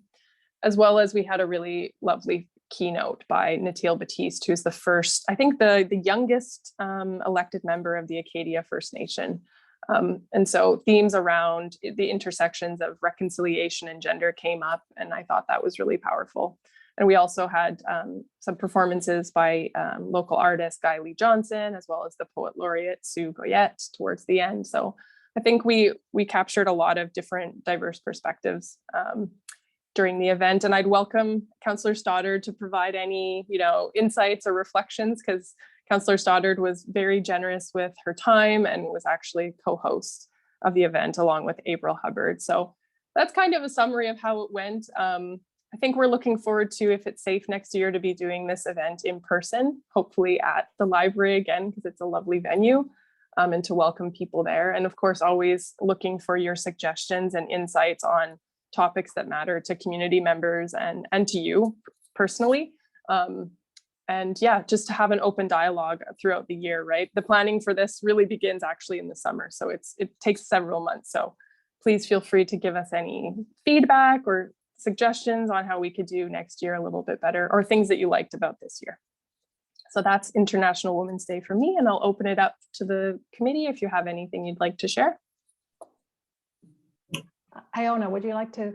as well as we had a really lovely keynote by Natil Batiste, who's the first, I think the youngest elected member of the Acadia First Nation. And so themes around the intersections of reconciliation and gender came up, and I thought that was really powerful. And we also had some performances by local artist Guy Lee Johnson, as well as the poet laureate Sue Goyette towards the end. So I think we captured a lot of different diverse perspectives during the event. And I'd welcome Councillor Stoddard to provide any insights or reflections, because Councillor Stoddard was very generous with her time and was actually co-host of the event along with April Hubbard. So that's kind of a summary of how it went. I think we're looking forward to, if it's safe next year, to be doing this event in person, hopefully at the library again, because it's a lovely venue, and to welcome people there. And of course, always looking for your suggestions and insights on topics that matter to community members and to you personally. And yeah, just to have an open dialogue throughout the year, right? The planning for this really begins actually in the summer. So it takes several months. So please feel free to give us any feedback or suggestions on how we could do next year a little bit better, or things that you liked about this year. So that's International Women's Day for me, and I'll open it up to the committee if you have anything you'd like to share. Iona, would you like to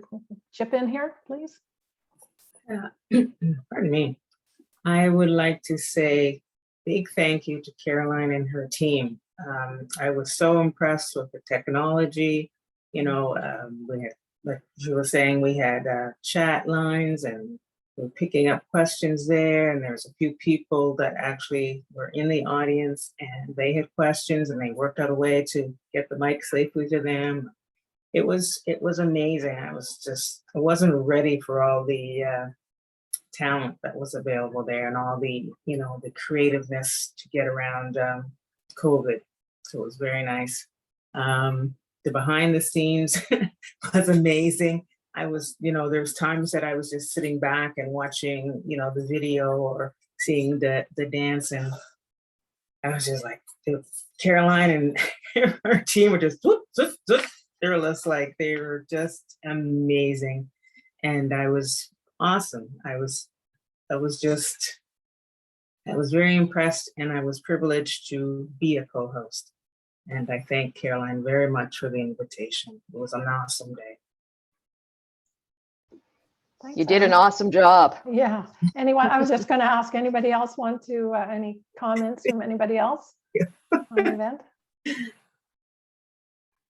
chip in here, please? Pardon me. I would like to say big thank you to Caroline and her team. I was so impressed with the technology. We had, like you were saying, we had chat lines, and we're picking up questions there. And there's a few people that actually were in the audience, and they had questions, and they worked out a way to get the mic safely to them. It was amazing. I wasn't ready for all the talent that was available there, and all the the creativeness to get around COVID. So it was very nice. The behind the scenes was amazing. I was, there's times that I was just sitting back and watching, the video or seeing the dance, and I was just like, Caroline and her team were just, they were just amazing. And I was awesome. I was very impressed, and I was privileged to be a co-host. And I thank Caroline very much for the invitation. It was an awesome day. Thanks, You did an Iona. awesome job. Yeah. Anyone? I was just going to ask, anybody else want to, any comments from anybody else on the event?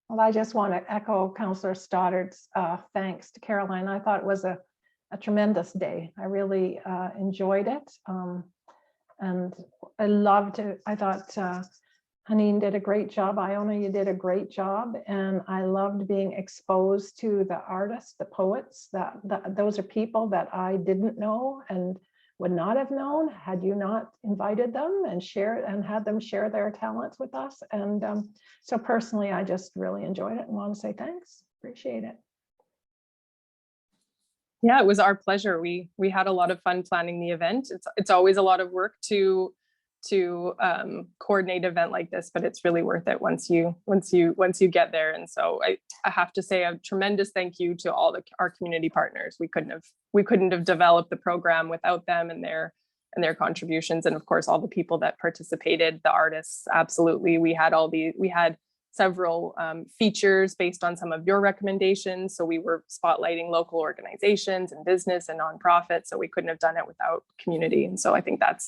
Well, I just want to echo Councillor Stoddard's thanks to Caroline. I thought it was a tremendous day. I really enjoyed it. And I loved it. I thought Haneen did a great job. Iona, you did a great job. And I loved being exposed to the artists, the poets, those are people that I didn't know and would not have known had you not invited them and had them share their talents with us. And so personally, I just really enjoyed it and want to say thanks. Appreciate it. Yeah, it was our pleasure. We had a lot of fun planning the event. It's always a lot of work to coordinate an event like this, but it's really worth it once you get there. And so I have to say a tremendous thank you to all our community partners. We couldn't have developed the program without them and their contributions, and of course all the people that participated, the artists. Absolutely, we had several features based on some of your recommendations. So we were spotlighting local organizations and business and nonprofits. So we couldn't have done it without community. And so I think that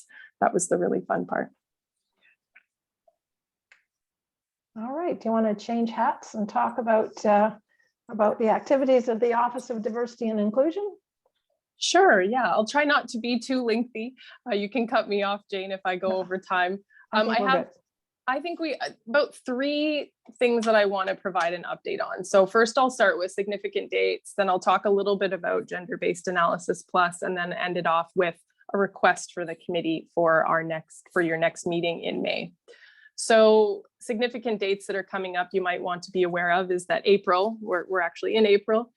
was the really fun part. All right. Do you want to change hats and talk about about the activities of the Office of Diversity and Inclusion. Sure, yeah, I'll try not to be too lengthy. You can cut me off, Jane, if I go over time. I think we about 3 things that I want to provide an update on. So first I'll start with significant dates, then I'll talk a little bit about gender-based analysis plus, and then end it off with a request for the committee for your next meeting in May. So significant dates that are coming up you might want to be aware of is that April, we're actually in April,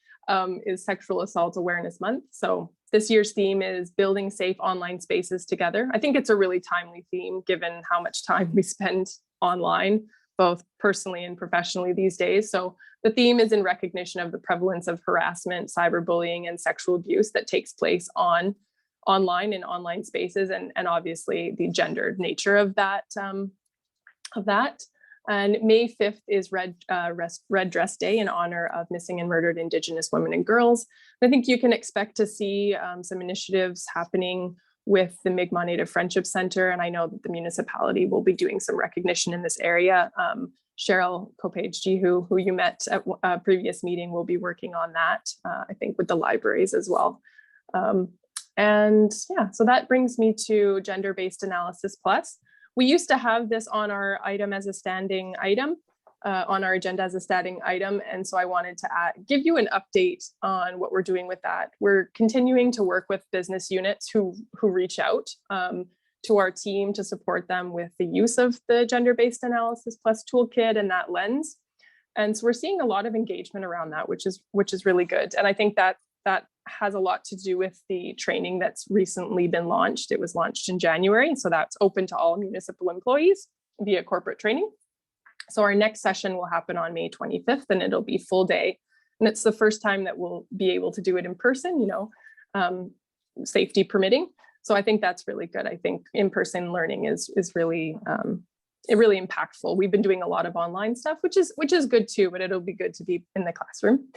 is Sexual Assault Awareness Month. So this year's theme is building safe online spaces together. I think it's a really timely theme given how much time we spend online, both personally and professionally these days. So the theme is in recognition of the prevalence of harassment, cyberbullying, and sexual abuse that takes place online in online spaces, and obviously the gendered nature of that. And May 5th is Red Dress Day in honor of missing and murdered Indigenous women and girls. I think you can expect to see some initiatives happening with the Mi'kmaq Native Friendship Center, and I know that the municipality will be doing some recognition in this area. Cheryl Kopage, who you met at a previous meeting, will be working on that, I think with the libraries as well. And yeah, so that brings me to gender-based analysis plus. We used to have this on our item as a standing item, on our agenda as a standing item. And so I wanted to give you an update on what we're doing with that. We're continuing to work with business units who reach out to our team to support them with the use of the gender-based analysis plus toolkit and that lens. And so we're seeing a lot of engagement around that, which is really good. And I think that has a lot to do with the training that's recently been launched. It was launched in January, so that's open to all municipal employees via corporate training. So our next session will happen on May 25th, and it'll be full day. And it's the first time that we'll be able to do it in person, safety permitting. So I think that's really good. I think in-person learning is really really impactful. We've been doing a lot of online stuff, which is good too, but it'll be good to be in the classroom.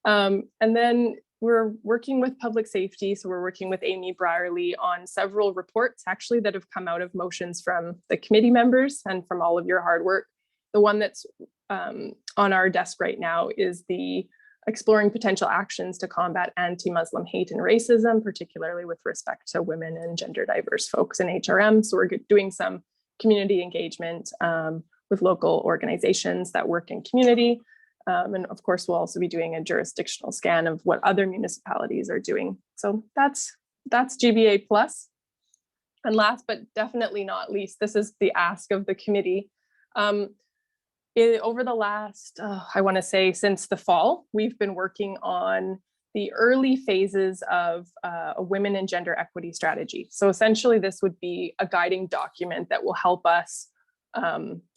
And then we're working with public safety. So we're working with Amy Brierly on several reports actually that have come out of motions from the committee members and from all of your hard work. The one that's on our desk right now is the exploring potential actions to combat anti-Muslim hate and racism, particularly with respect to women and gender diverse folks in HRM. So we're doing some community engagement with local organizations that work in community. And of course, we'll also be doing a jurisdictional scan of what other municipalities are doing. So that's GBA plus. And last, but definitely not least, this is the ask of the committee. Over the last, I want to say since the fall, we've been working on the early phases of a women and gender equity strategy. So essentially this would be a guiding document that will help us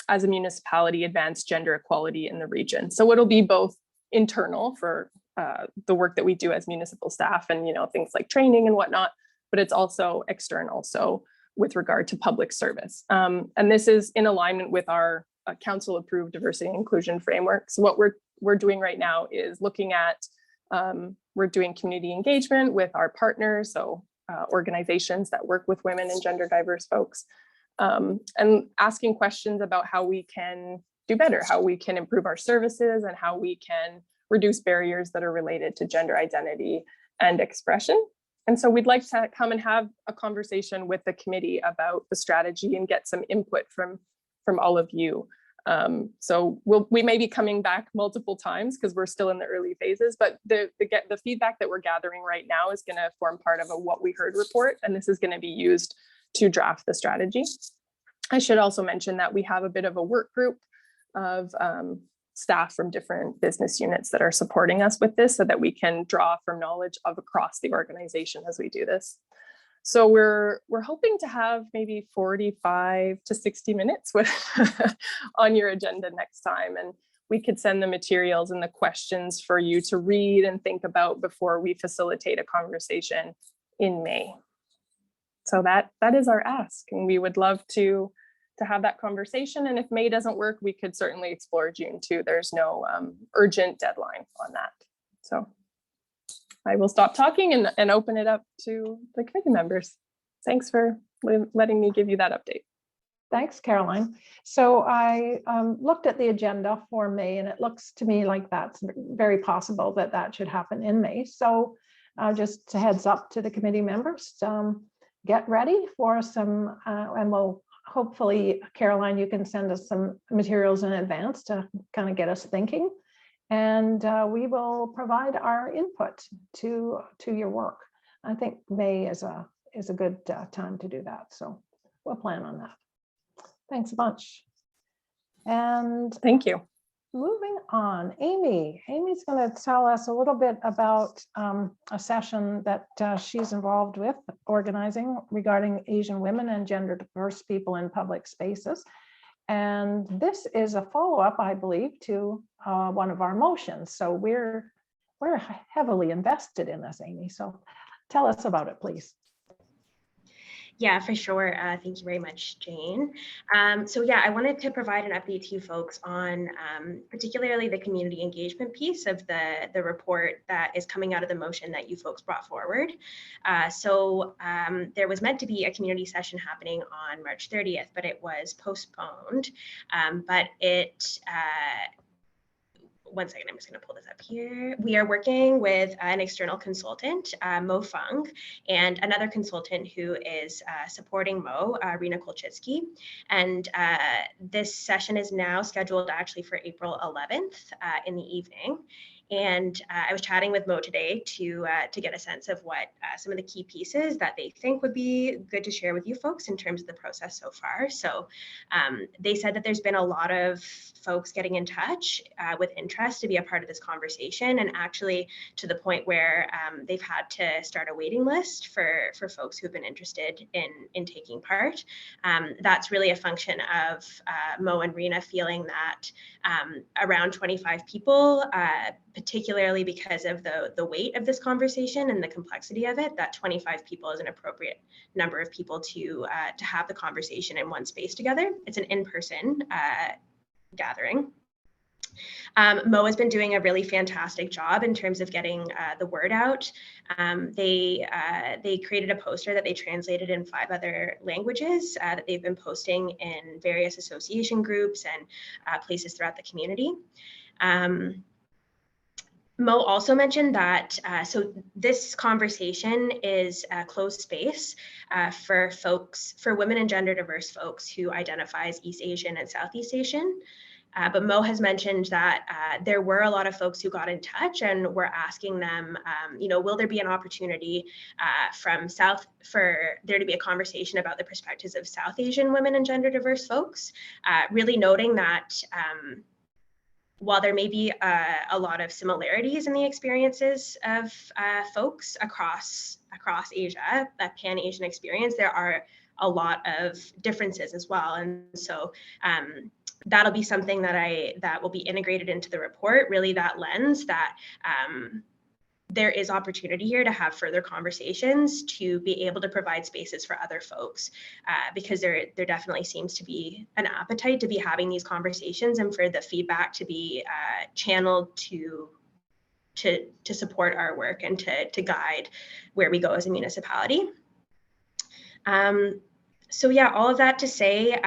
as a municipality advance gender equality in the region. So it'll be both internal for the work that we do as municipal staff and things like training and whatnot, but it's also external. So with regard to public service. And this is in alignment with our council approved diversity and inclusion framework. So what we're doing right now is looking at, we're doing community engagement with our partners, so organizations that work with women and gender diverse folks, and asking questions about how we can do better, how we can improve our services, and how we can reduce barriers that are related to gender identity and expression. And so we'd like to come and have a conversation with the committee about the strategy and get some input from all of you. So we may be coming back multiple times because we're still in the early phases, but the feedback that we're gathering right now is going to form part of a What We Heard report, and this is going to be used to draft the strategy. I should also mention that we have a bit of a work group of staff from different business units that are supporting us with this so that we can draw from knowledge of across the organization as we do this. So we're hoping to have maybe 45 to 60 minutes on your agenda next time, and we could send the materials and the questions for you to read and think about before we facilitate a conversation in May. So that is our ask, and we would love to have that conversation. And if May doesn't work, we could certainly explore June too. There's no urgent deadline on that. So I will stop talking and open it up to the committee members. Thanks for letting me give you that update. Thanks, Caroline. So I looked at the agenda for May, and it looks to me like that's very possible that that should happen in May. So just a heads up to the committee members, get ready for some, and we'll hopefully, Caroline, you can send us some materials in advance to kind of get us thinking. And we will provide our input to your work. I think May is a good time to do that. So we'll plan on that. Thanks a bunch. And Thank you. moving on, Amy's going to tell us a little bit about a session that she's involved with organizing regarding Asian women and gender diverse people in public spaces. And this is a follow-up, I believe, to one of our motions. So we're heavily invested in this, Amy. So tell us about it, please. Yeah, for sure. Thank you very much, Jane. So yeah, I wanted to provide an update to you folks on particularly the community engagement piece of the report that is coming out of the motion that you folks brought forward. So there was meant to be a community session happening on March 30th, but it was postponed. But it one second, I'm just going to pull this up here. We are working with an external consultant, Mo Fung, and another consultant who is supporting Mo, Rena Kolchitsky. And this session is now scheduled actually for April 11th in the evening. And I was chatting with Mo today to get a sense of what some of the key pieces that they think would be good to share with you folks in terms of the process so far. So they said that there's been a lot of folks getting in touch with interest to be a part of this conversation, and actually to the point where they've had to start a waiting list for folks who've been interested in taking part. That's really a function of Mo and Rena feeling that around 25 people, particularly because of the weight of this conversation and the complexity of it, that 25 people is an appropriate number of people to have the conversation in one space together. It's an in-person gathering. Mo has been doing a really fantastic job in terms of getting the word out. They created a poster that they translated in 5 other languages that they've been posting in various association groups and places throughout the community. Mo also mentioned that, so this conversation is a closed space for women and gender diverse folks who identify as East Asian and Southeast Asian. But Mo has mentioned that there were a lot of folks who got in touch and were asking them, will there be an opportunity for there to be a conversation about the perspectives of South Asian women and gender diverse folks, really noting that while there may be a lot of similarities in the experiences of folks across Asia, that Pan-Asian experience, there are a lot of differences as well. And so that'll be something that will be integrated into the report, really that lens that there is opportunity here to have further conversations, to be able to provide spaces for other folks, because there definitely seems to be an appetite to be having these conversations and for the feedback to be channeled to support our work and to guide where we go as a municipality. So yeah, all of that to say,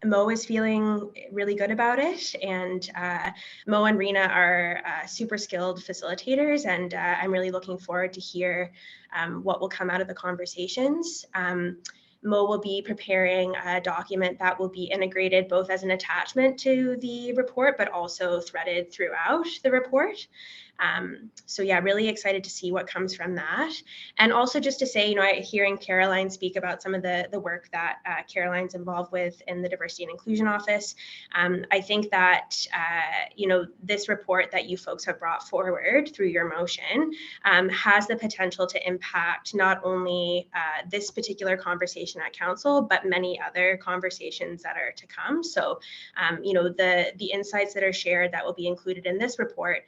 Mo is feeling really good about it, and Mo and Rena are super skilled facilitators, and I'm really looking forward to hear what will come out of the conversations. Mo will be preparing a document that will be integrated both as an attachment to the report, but also threaded throughout the report. So yeah, really excited to see what comes from that. And also just to say, hearing Caroline speak about some of the work that Caroline's involved with in the Diversity and Inclusion Office, I think that, this report that you folks have brought forward through your motion has the potential to impact not only this particular conversation at council, but many other conversations that are to come. So, the insights that are shared that will be included in this report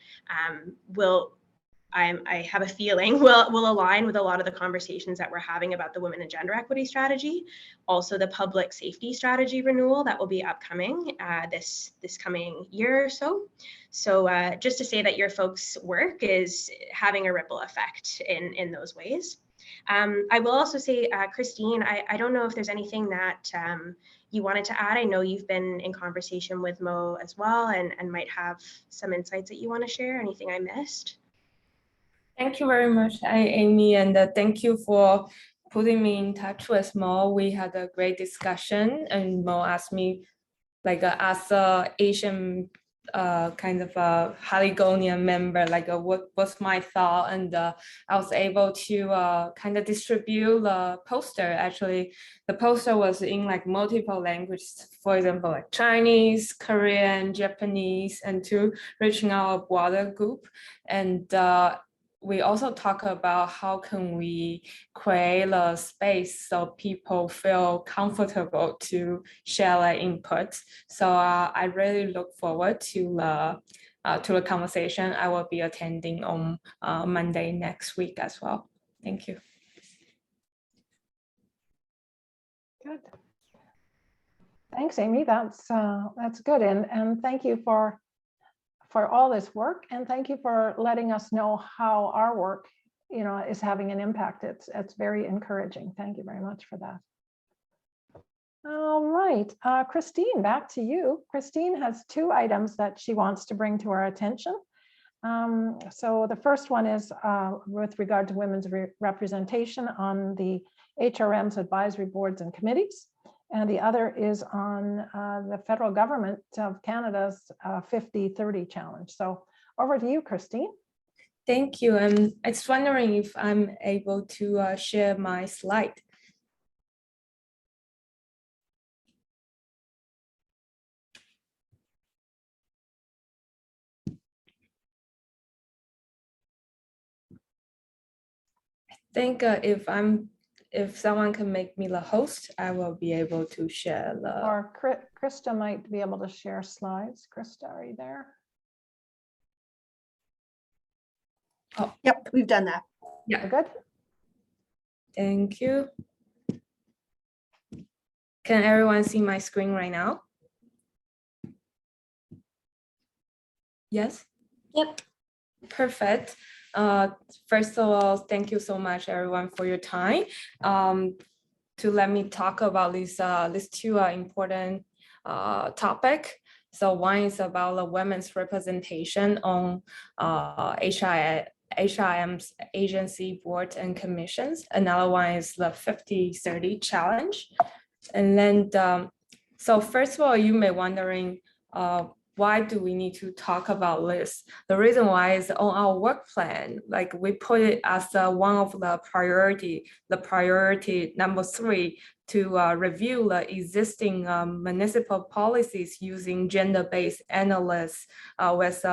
I have a feeling will align with a lot of the conversations that we're having about the women and gender equity strategy, also the public safety strategy renewal that will be upcoming this coming year or so. So just to say that your folks' work is having a ripple effect in those ways. I will also say, Christine, I don't know if there's anything that you wanted to add. I know you've been in conversation with Mo as well and might have some insights that you want to share. Anything I missed? Thank you very much, Amy, and thank you for putting me in touch with Mo. We had a great discussion, and Mo asked me, like, as a Asian kind of a Haligonian member, like what's my thought, and I was able to kind of distribute the poster. Actually, the poster was in like multiple languages, for example, like Chinese, Korean, Japanese, and to reaching out a broader group. And we also talk about how can we create a space so people feel comfortable to share their input. So I really look forward to the conversation. I will be attending on Monday next week as well. Thank you. Good. Thanks, Amy. That's good, and thank you for all this work, and thank you for letting us know how our work, is having an impact. It's very encouraging. Thank you very much for that. All right, Christine, back to you. Christine has 2 items that she wants to bring to our attention. So the first one is with regard to women's representation on the HRM's advisory boards and committees. And the other is on the federal government of Canada's 50-30 challenge. So over to you, Christine. Thank you. I was wondering if I'm able to share my slide. I think if someone can make me the host, I will be able to share the. Or Krista might be able to share slides. Krista, are you there? Oh, Yep, we've done that. Yeah. We're good. Thank you. Can everyone see my screen right now? Yes? Yep. Perfect. First of all, thank you so much, everyone, for your time to let me talk about these 2 important topic. So one is about the women's representation on HRM's agency boards and commissions. Another one is the 50-30 challenge. And then, so first of all, you may wondering, why do we need to talk about this? The reason why is on our work plan, like we put it as one of the priority number 3, to review the existing municipal policies using gender-based analysis with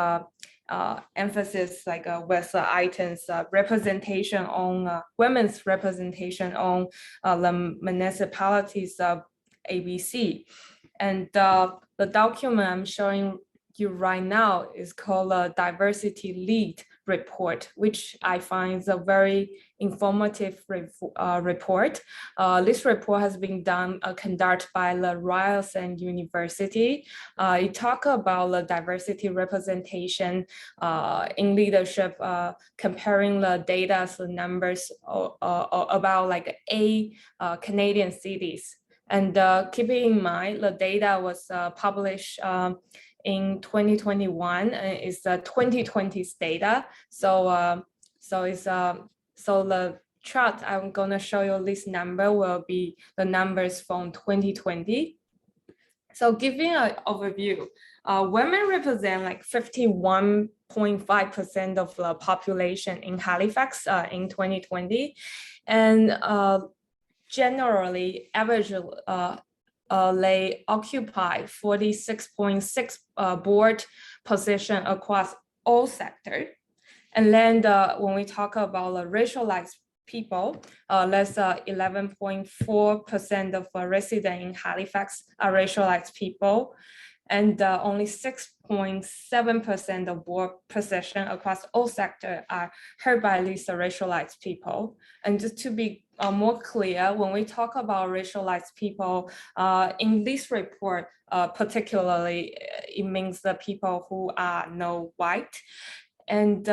emphasis like with items representation on women's representation on the municipalities of ABC. And the document I'm showing you right now is called a Diversity Lead Report, which I find is a very informative report. This report has been conducted by the Ryerson University. It talks about the diversity representation in leadership, comparing the data, the numbers about like 8 Canadian cities. And keeping in mind, the data was published in 2021, is the 2020's data. So the chart I'm gonna show you, this number will be the numbers from 2020. So giving an overview, women represent like 51.5% of the population in Halifax in 2020, and generally, averagely, they occupy 46.6 board position across all sectors. And then when we talk about the racialized people, that's 11.4% of residents in Halifax are racialized people, and only 6.7% of board position across all sectors are held by these racialized people. And just to be more clear, when we talk about racialized people, in this report, particularly, it means the people who are not white. And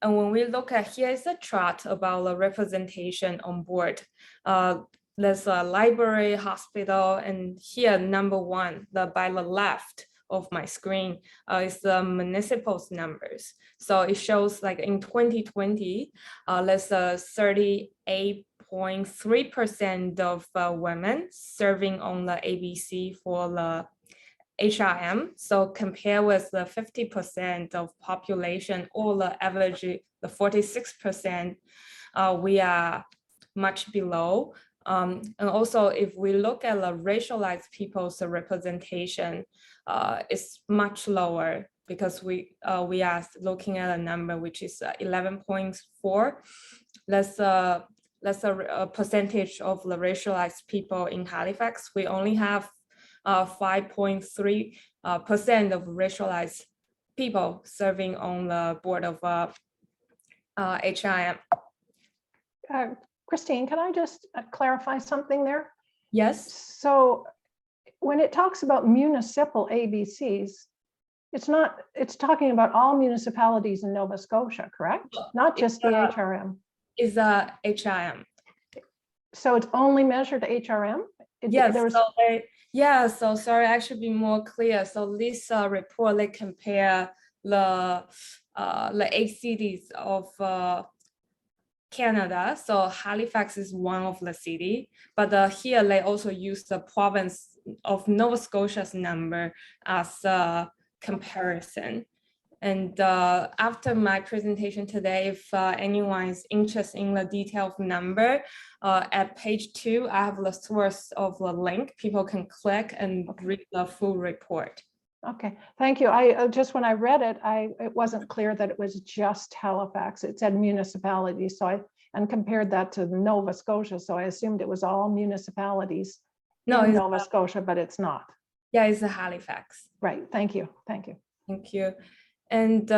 And when we look at, here is a chart about the representation on board. There's a library, hospital, and here number one, by the left of my screen is the municipal's numbers. So it shows like in 2020, there's a 38.3% of women serving on the ABC for the HRM. So compare with the 50% of population or the average, the 46%, we are much below. And also, if we look at the racialized people's representation, it's much lower because we are looking at a number which is 11.4. That's a percentage of the racialized people in Halifax. We only have 5.3% of racialized people serving on the board of HRM. Christine, can I just clarify something there? Yes. So when it talks about municipal ABCs, it's talking about all municipalities in Nova Scotia, correct? Not just the HRM. Is a HRM. So it's only measured HRM? Yes. So sorry, I should be more clear. So this report, they compare the 8 cities of Canada. So Halifax is one of the city, but here they also use the province of Nova Scotia's number as a comparison. And after my presentation today, if anyone is interested in the detailed number, at page 2, I have the source of the link. People can click and read the full report. Okay, thank you. I just, when I read it, it wasn't clear that it was just Halifax. It said municipalities. So and compared that to Nova Scotia. So I assumed it was all municipalities in Nova Scotia, but it's not. Yeah, it's a Halifax. Right, thank you, thank you. Thank you. And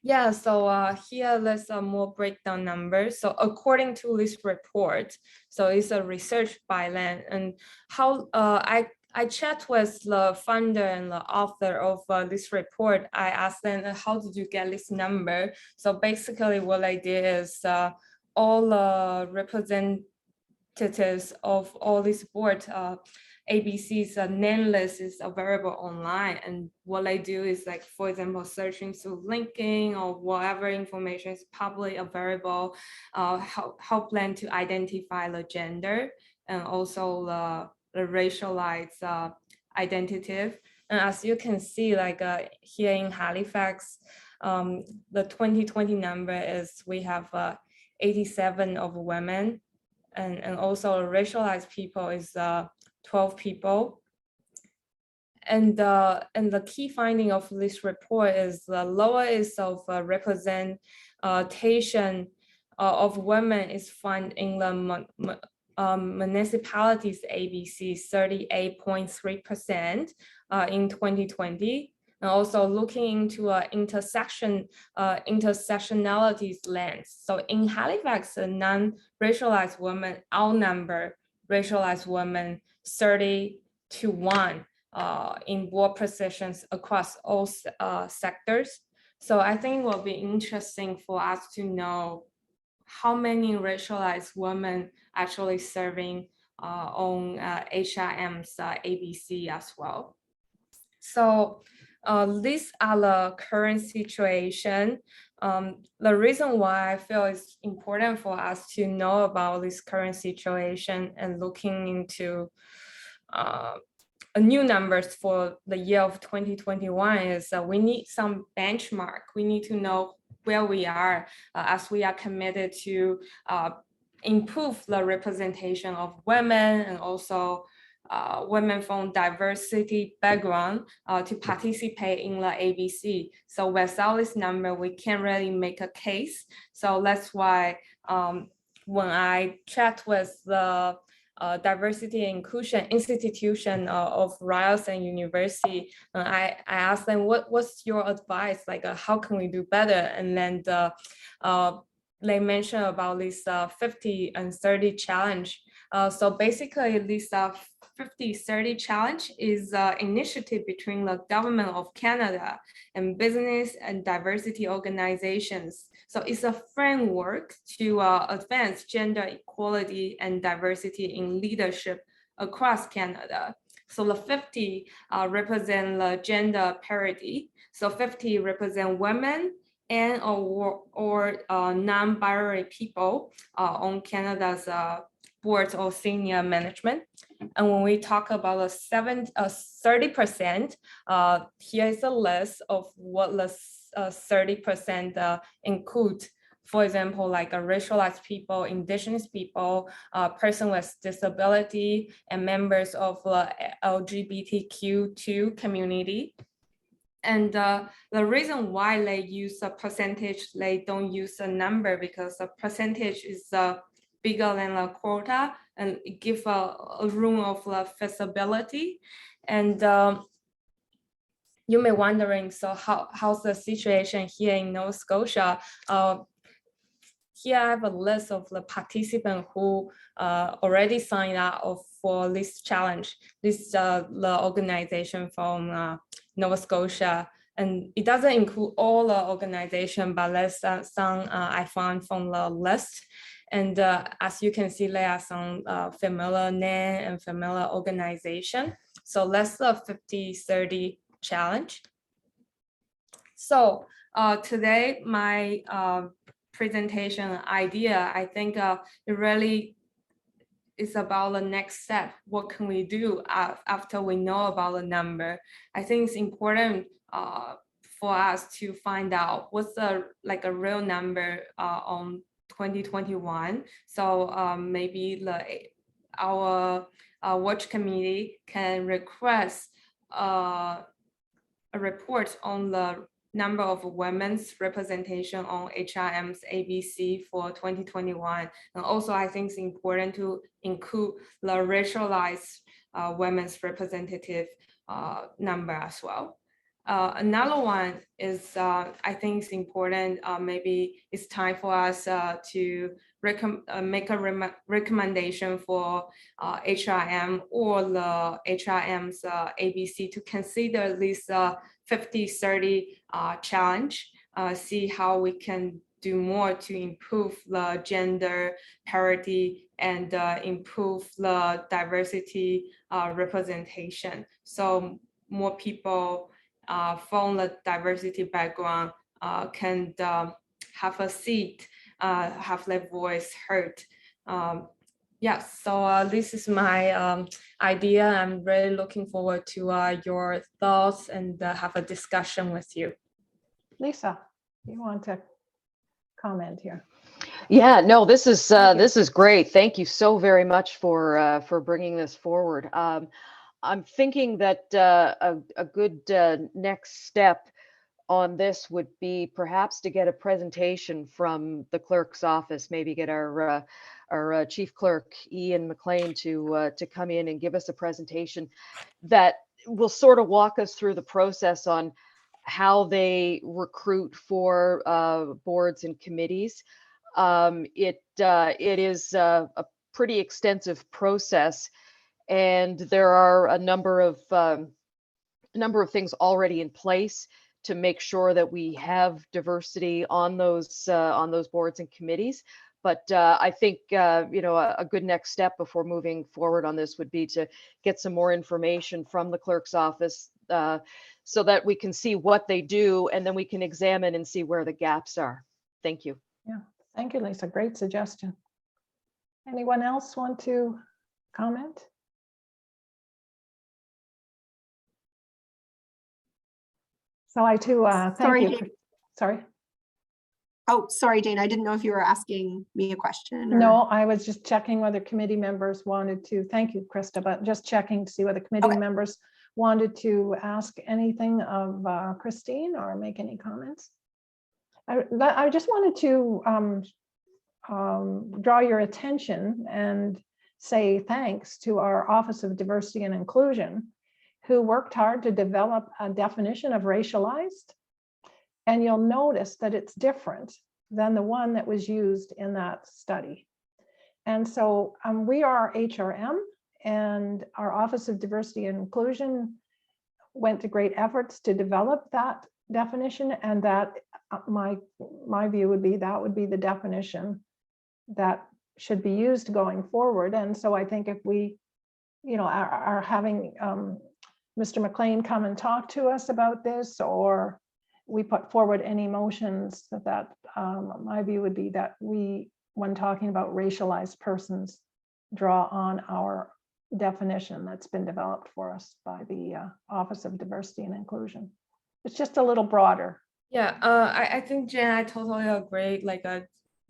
yeah, so here there's a more breakdown numbers. So according to this report, so it's a research by Land, and how I chat with the funder and the author of this report. I asked them, how did you get this number? So basically what I did is all the representatives of all these board ABC's name list is available online. And what I do is, like, for example, searching through linking or whatever information is publicly available, help them to identify the gender and also the racialized identity. And as you can see, like here in Halifax, the 2020 number is we have 87 of women, and also racialized people is 12 people. And the key finding of this report is the lowest of representation of women is found in the municipalities ABC, 38.3% in 2020. And also looking into intersectionalities lens. So in Halifax, non-racialized women outnumber racialized women 30-1 in board positions across all sectors. So I think it will be interesting for us to know how many racialized women actually serving on HRM's ABC as well. So these are the current situation. The reason why I feel it's important for us to know about this current situation and looking into new numbers for the year of 2021 is we need some benchmark. We need to know where we are as we are committed to improve the representation of women and also women from diversity background to participate in the ABC. So without this number, we can't really make a case. So that's why when I chat with the Diversity and Inclusion Institution of Ryerson University, I asked them, what's your advice? Like, how can we do better? And then they mentioned about this 50 and 30 challenge. So basically, these 50-30 challenge is an initiative between the government of Canada and business and diversity organizations. So it's a framework to advance gender equality and diversity in leadership across Canada. So the 50 represent the gender parity. So 50 represent women and or non-binary people on Canada's boards or senior management. And when we talk about the 30%, here is a list of what the 30% include. For example, like racialized people, indigenous people, person with disability, and members of the LGBTQ2 community. And the reason why they use a percentage, they don't use a number, because the percentage is bigger than the quota, and it gives a room of feasibility. And you may wondering, so how's the situation here in Nova Scotia? Here I have a list of the participants who already signed up for this challenge. This is the organization from Nova Scotia, and it doesn't include all the organization, but there's some I found from the list. And as you can see, there are some familiar name and familiar organization. So that's the 50-30 challenge. So today, my presentation idea, I think it really is about the next step. What can we do after we know about the number? I think it's important for us to find out what's a real number on 2021. So maybe our watch committee can request a report on the number of women's representation on HRM's ABC for 2021. And also, I think it's important to include the racialized women's representative number as well. Another one is, I think it's important, maybe it's time for us to make a recommendation for HRM or the HRM's ABC to consider this 50-30 challenge, see how we can do more to improve the gender parity and improve the diversity representation. So more people from the diversity background can have a seat, have their voice heard. Yes, so this is my idea. I'm really looking forward to your thoughts and have a discussion with you. Lisa, you want to comment here? Yeah, no, this is great. Thank you so very much for bringing this forward. I'm thinking that a good next step on this would be perhaps to get a presentation from the clerk's office, maybe get our chief clerk, Ian McLean, to come in and give us a presentation that will sort of walk us through the process on how they recruit for boards and committees. It is a pretty extensive process, and there are a number of things already in place to make sure that we have diversity on those boards and committees. But I think a good next step before moving forward on this would be to get some more information from the clerk's office so that we can see what they do, and then we can examine and see where the gaps are. Thank you. Yeah, thank you, Lisa. Great suggestion. Anyone else want to comment? So I too thank you. Jane. Sorry. Oh, sorry, Jane. I didn't know if you were asking me a question. Or... No, I was just checking whether committee members wanted to. Thank you, Krista, but just checking to see whether committee members wanted to ask anything of Christine or make any comments. I just wanted to draw your attention and say thanks to our Office of Diversity and Inclusion, who worked hard to develop a definition of racialized. And you'll notice that it's different than the one that was used in that study. And so we are HRM, And our Office of Diversity and Inclusion went to great efforts to develop that definition, and that my view would be that would be the definition that should be used going forward. And so I think if we, are having Mr. McLean come and talk to us about this, or we put forward any motions, that my view would be that we, when talking about racialized persons, draw on our definition that's been developed for us by the Office of Diversity and Inclusion. It's just a little broader. Yeah, I think, Jen, I totally agree, like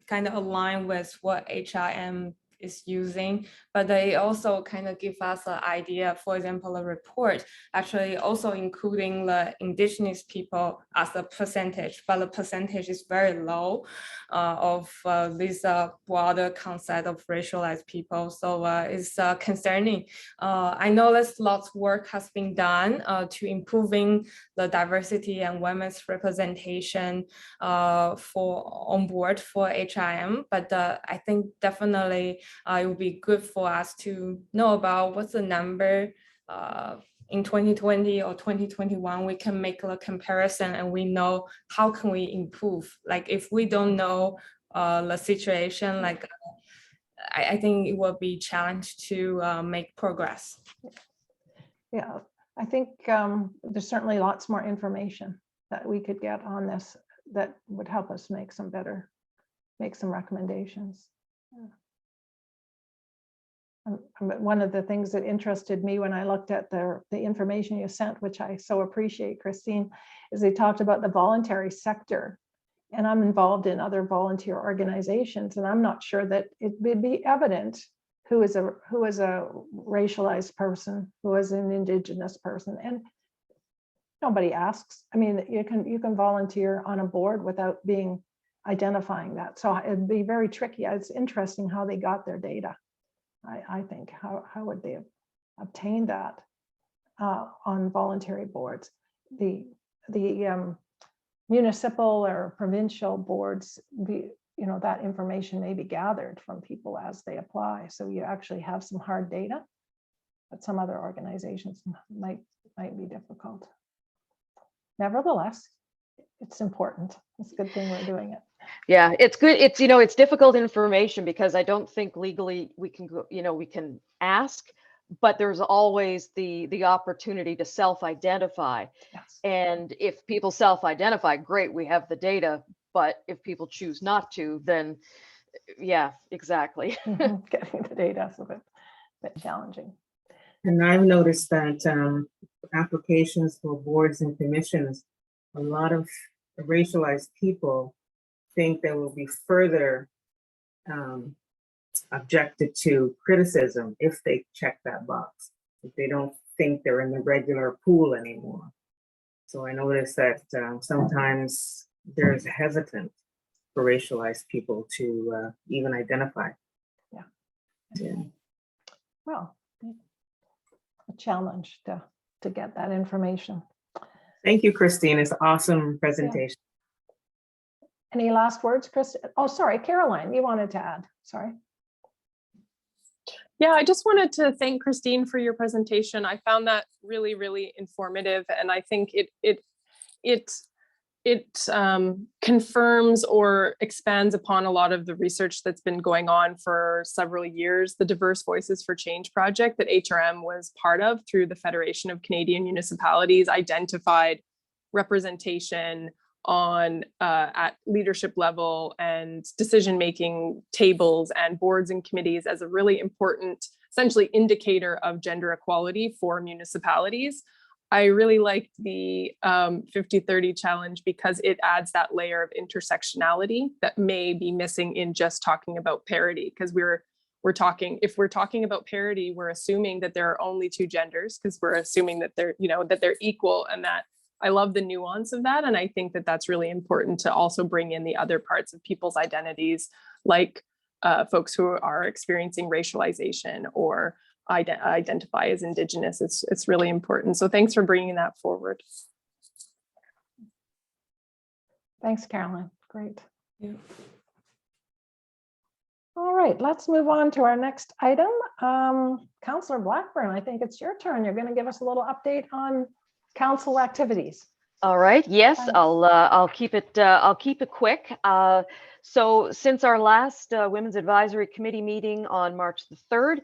kind of align with what HRM is using, but they also kind of give us an idea. For example, a report actually also including the indigenous people as a percentage, but the percentage is very low of this broader concept of racialized people. So it's concerning. I know there's lots of work has been done to improving the diversity and women's representation on board for HRM, but I think definitely it would be good for us to know about what's the number in 2020 or 2021. We can make a comparison and we know how can we improve. Like if we don't know the situation, like I think it will be challenged to make progress. Yeah, I think there's certainly lots more information that we could get on this that would help us make some recommendations. Yeah. One of the things that interested me when I looked at the information you sent, which I so appreciate, Christine, is they talked about the voluntary sector. And I'm involved in other volunteer organizations, and I'm not sure that it would be evident who is a racialized person, who is an indigenous person, and nobody asks. I mean, you can volunteer on a board without identifying that. So it'd be very tricky. It's interesting how they got their data. I think how would they have obtained that on voluntary boards? The municipal or provincial boards, that information may be gathered from people as they apply. So you actually have some hard data, but some other organizations might be difficult. Nevertheless, it's important. It's a good thing we're doing it. Yeah, it's good. It's difficult information because I don't think legally we can go, we can ask, but there's always the opportunity to self-identify. Yes. And if people self-identify, great, we have the data. But if people choose not to, then yeah, exactly. Getting the data is a bit challenging. And I've noticed that applications for boards and commissions, a lot of racialized people think they will be further objected to criticism if they check that box, if they don't think they're in the regular pool anymore. So I noticed that sometimes there's hesitant for racialized people to even identify. Yeah. Well, a challenge to get that information. Thank you, Christine. It's an awesome presentation. Yeah. Any last words, Chris? Oh, sorry, Caroline, you wanted to add. Sorry. Yeah, I just wanted to thank Christine for your presentation. I found that really, really informative, and I think it confirms or expands upon a lot of the research that's been going on for several years. The Diverse Voices for Change project that HRM was part of through the Federation of Canadian Municipalities identified representation on at leadership level and decision-making tables and boards and committees as a really important, essentially, indicator of gender equality for municipalities. I really liked the 50-30 challenge because it adds that layer of intersectionality that may be missing in just talking about parity, because if we're talking about parity, we're assuming that there are only two genders, because we're assuming that they're equal, and that I love the nuance of that. And I think that that's really important to also bring in the other parts of people's identities, like folks who are experiencing racialization or identify as Indigenous. It's really important. So thanks for bringing that forward. Thanks, Caroline. Great. Yeah. All right, let's move on to our next item. Councillor Blackburn, I think it's your turn. You're going to give us a little update on council activities. All right. Yes, Thanks. I'll keep it quick. So since our last Women's Advisory Committee meeting on March the 3rd,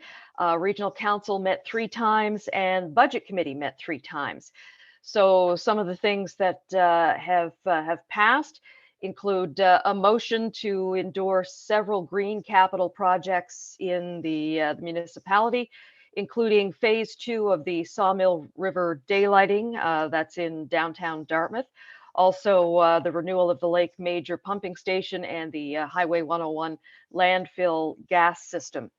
Regional Council met 3 times and Budget Committee met 3 times. So some of the things that have passed include a motion to endorse several green capital projects in the municipality, including phase 2 of the Sawmill River daylighting, that's in downtown Dartmouth. Also, the renewal of the Lake Major pumping station and the Highway 101 landfill gas system.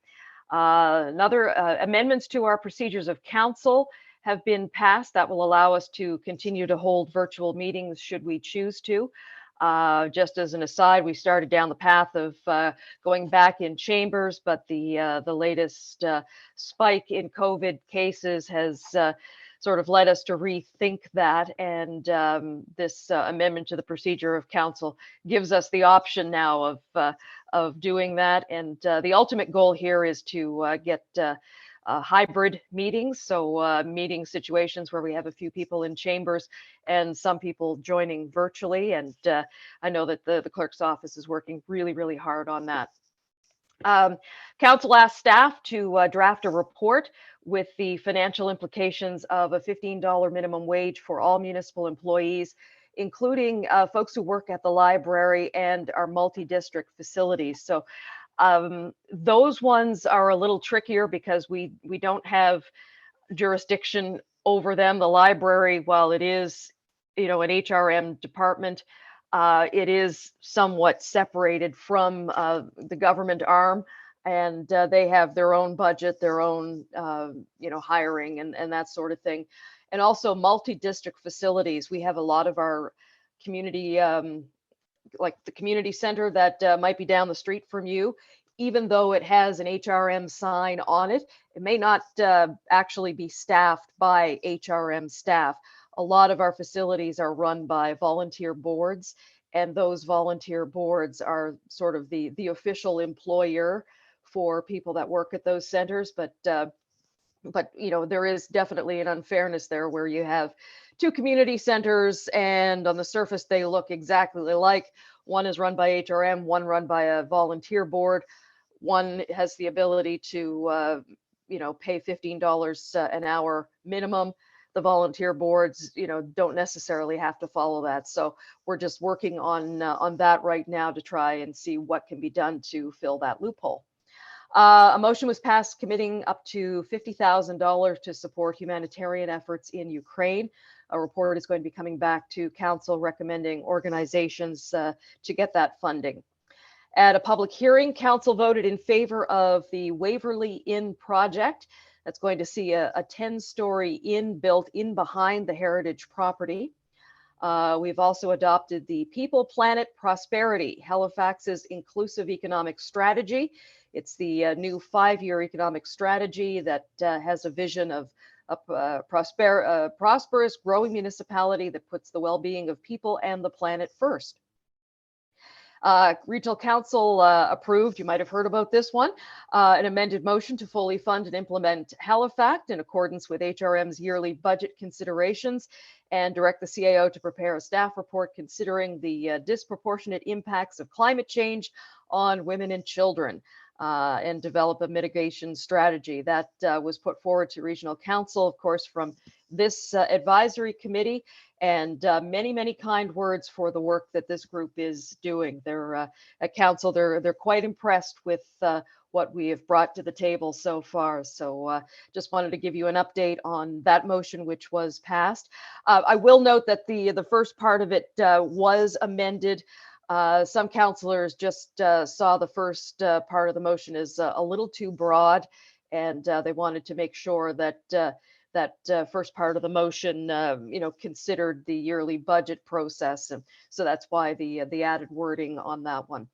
Another amendments to our procedures of council have been passed that will allow us to continue to hold virtual meetings should we choose to. Just as an aside, we started down the path of going back in chambers, but the latest spike in COVID cases has sort of led us to rethink that. And this amendment to the procedure of council gives us the option now of doing that. And the ultimate goal here is to get hybrid meetings, so meeting situations where we have a few people in chambers and some people joining virtually. And I know that the clerk's office is working really, really hard on that. Council asked staff to draft a report with the financial implications of a $15 minimum wage for all municipal employees, including folks who work at the library and our multi-district facilities. So those ones are a little trickier because we don't have jurisdiction over them. The library, while it is, an HRM department, it is somewhat separated from the government arm, and they have their own budget, their own, hiring and that sort of thing. And also multi-district facilities. We have a lot of our community, like the community center that might be down the street from you. Even though it has an HRM sign on it, it may not actually be staffed by HRM staff. A lot of our facilities are run by volunteer boards, and those volunteer boards are sort of the official employer for people that work at those centers. But there is definitely an unfairness there where you have 2 community centers and on the surface they look exactly alike. One is run by HRM, one run by a volunteer board. One has the ability to, pay $15 an hour minimum. The volunteer boards, don't necessarily have to follow that. So we're just working on that right now to try and see what can be done to fill that loophole. A motion was passed committing up to $50,000 to support humanitarian efforts in Ukraine. A report is going to be coming back to council recommending organizations to get that funding. At a public hearing, council voted in favor of the Waverley Inn project. That's going to see a 10-story inn built in behind the heritage property. We've also adopted the People, Planet, Prosperity, Halifax's inclusive economic strategy. It's the new 5-year economic strategy that has a vision of a prosperous, growing municipality that puts the well-being of people and the planet first. Regional Council approved, you might have heard about this one, an amended motion to fully fund and implement Halifax in accordance with HRM's yearly budget considerations and direct the CAO to prepare a staff report considering the disproportionate impacts of climate change on women and children and develop a mitigation strategy. That was put forward to Regional Council, of course, from this advisory committee, and many, many kind words for the work that this group is doing. They're at council, they're quite impressed with what we have brought to the table so far. So just wanted to give you an update on that motion, which was passed. I will note that the first part of it was amended. Some councillors just saw the first part of the motion as a little too broad, and they wanted to make sure that that first part of the motion, considered the yearly budget process, and so that's why the added wording on that one.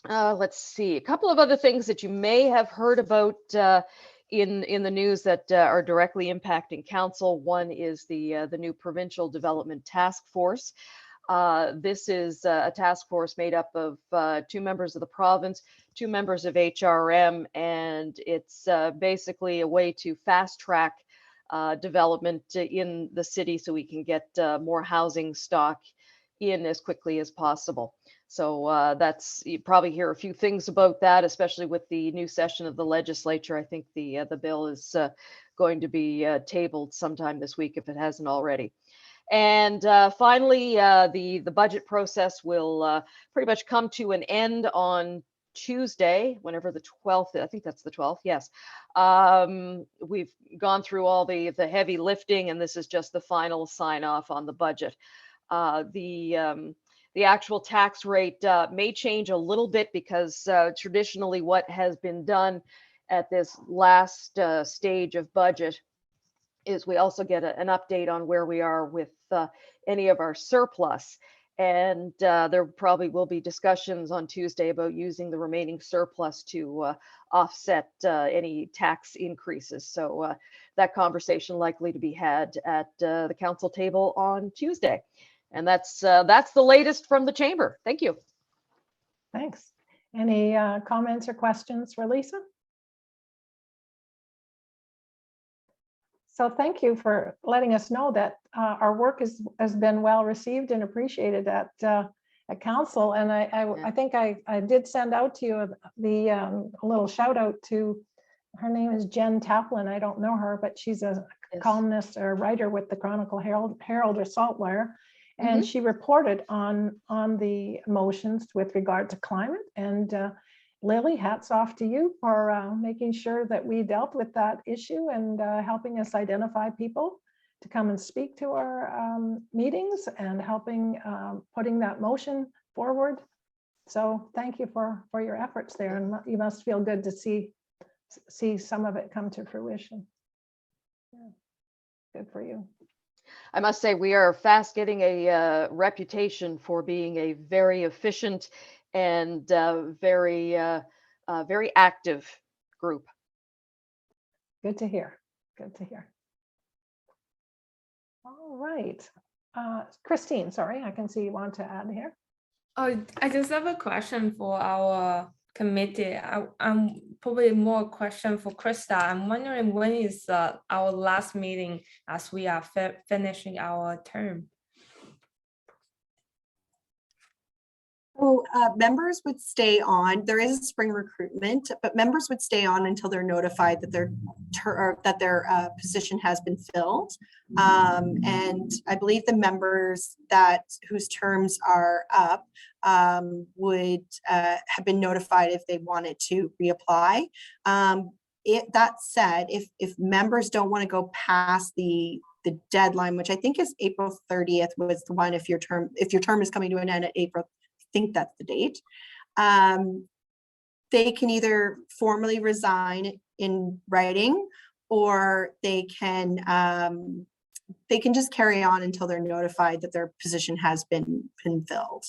Let's see, a couple of other things that you may have heard about in the news that are directly impacting council. One is the new Provincial Development Task Force. This is a task force made up of 2 members of the province, 2 members of HRM, and it's basically a way to fast track development in the city so we can get more housing stock in as quickly as possible. So that's, you probably hear a few things about that, especially with the new session of the legislature. I think the bill is going to be tabled sometime this week if it hasn't already. And finally, the budget process will pretty much come to an end on Tuesday, whenever the 12th, I think that's the 12th, yes. We've gone through all the heavy lifting, and this is just the final sign off on the budget. The actual tax rate may change a little bit because traditionally what has been done at this last stage of budget is we also get an update on where we are with any of our surplus. And there probably will be discussions on Tuesday about using the remaining surplus to offset any tax increases. So that conversation likely to be had at the council table on Tuesday. And that's the latest from the chamber. Thank you. Thanks. Any comments or questions for Lisa? So thank you for letting us know that our work has been well received and appreciated at council. And I think I did send out to you a little shout out to, her name is Jen Taplin. I don't know her, but she's a columnist or writer with the Chronicle Herald or Saltwire. And she reported on the motions with regard to climate. And Lily, hats off to you for making sure that we dealt with that issue and helping us identify people to come and speak to our meetings and helping putting that motion forward. So thank you for your efforts there, and you must feel good to see some of it come to fruition. Yeah. Good for you. I must say we are fast getting a reputation for being a very efficient and very active group. Good to hear. Good to hear. All right. Christine, sorry, I can see you want to add here. Oh, I just have a question for our committee. I'm probably more a question for Krista. I'm wondering when is our last meeting as we are finishing our term? So members would stay on. There is a spring recruitment, but members would stay on until they're notified that their position has been filled. And I believe the members whose terms are up would have been notified if they wanted to reapply. That said, if members don't want to go past the deadline, which I think is April 30th was the one, if your term is coming to an end at April, I think that's the date. They can either formally resign in writing, or they can just carry on until they're notified that their position has been filled.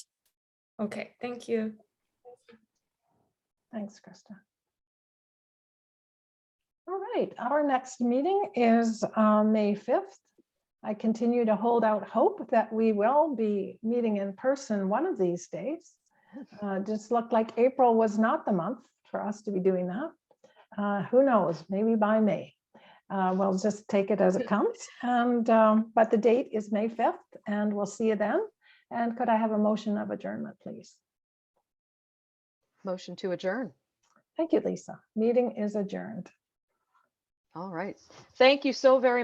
Okay, thank you. Thanks, Krista. All right, our next meeting is May 5th. I continue to hold out hope that we will be meeting in person one of these days. Just looked like April was not the month for us to be doing that. Who knows, maybe by May. We'll just take it as it comes. And but the date is May 5th, and we'll see you then. And could I have a motion of adjournment, please? Motion to adjourn. Thank you, Lisa. Meeting is adjourned. All right. Thank you so very much.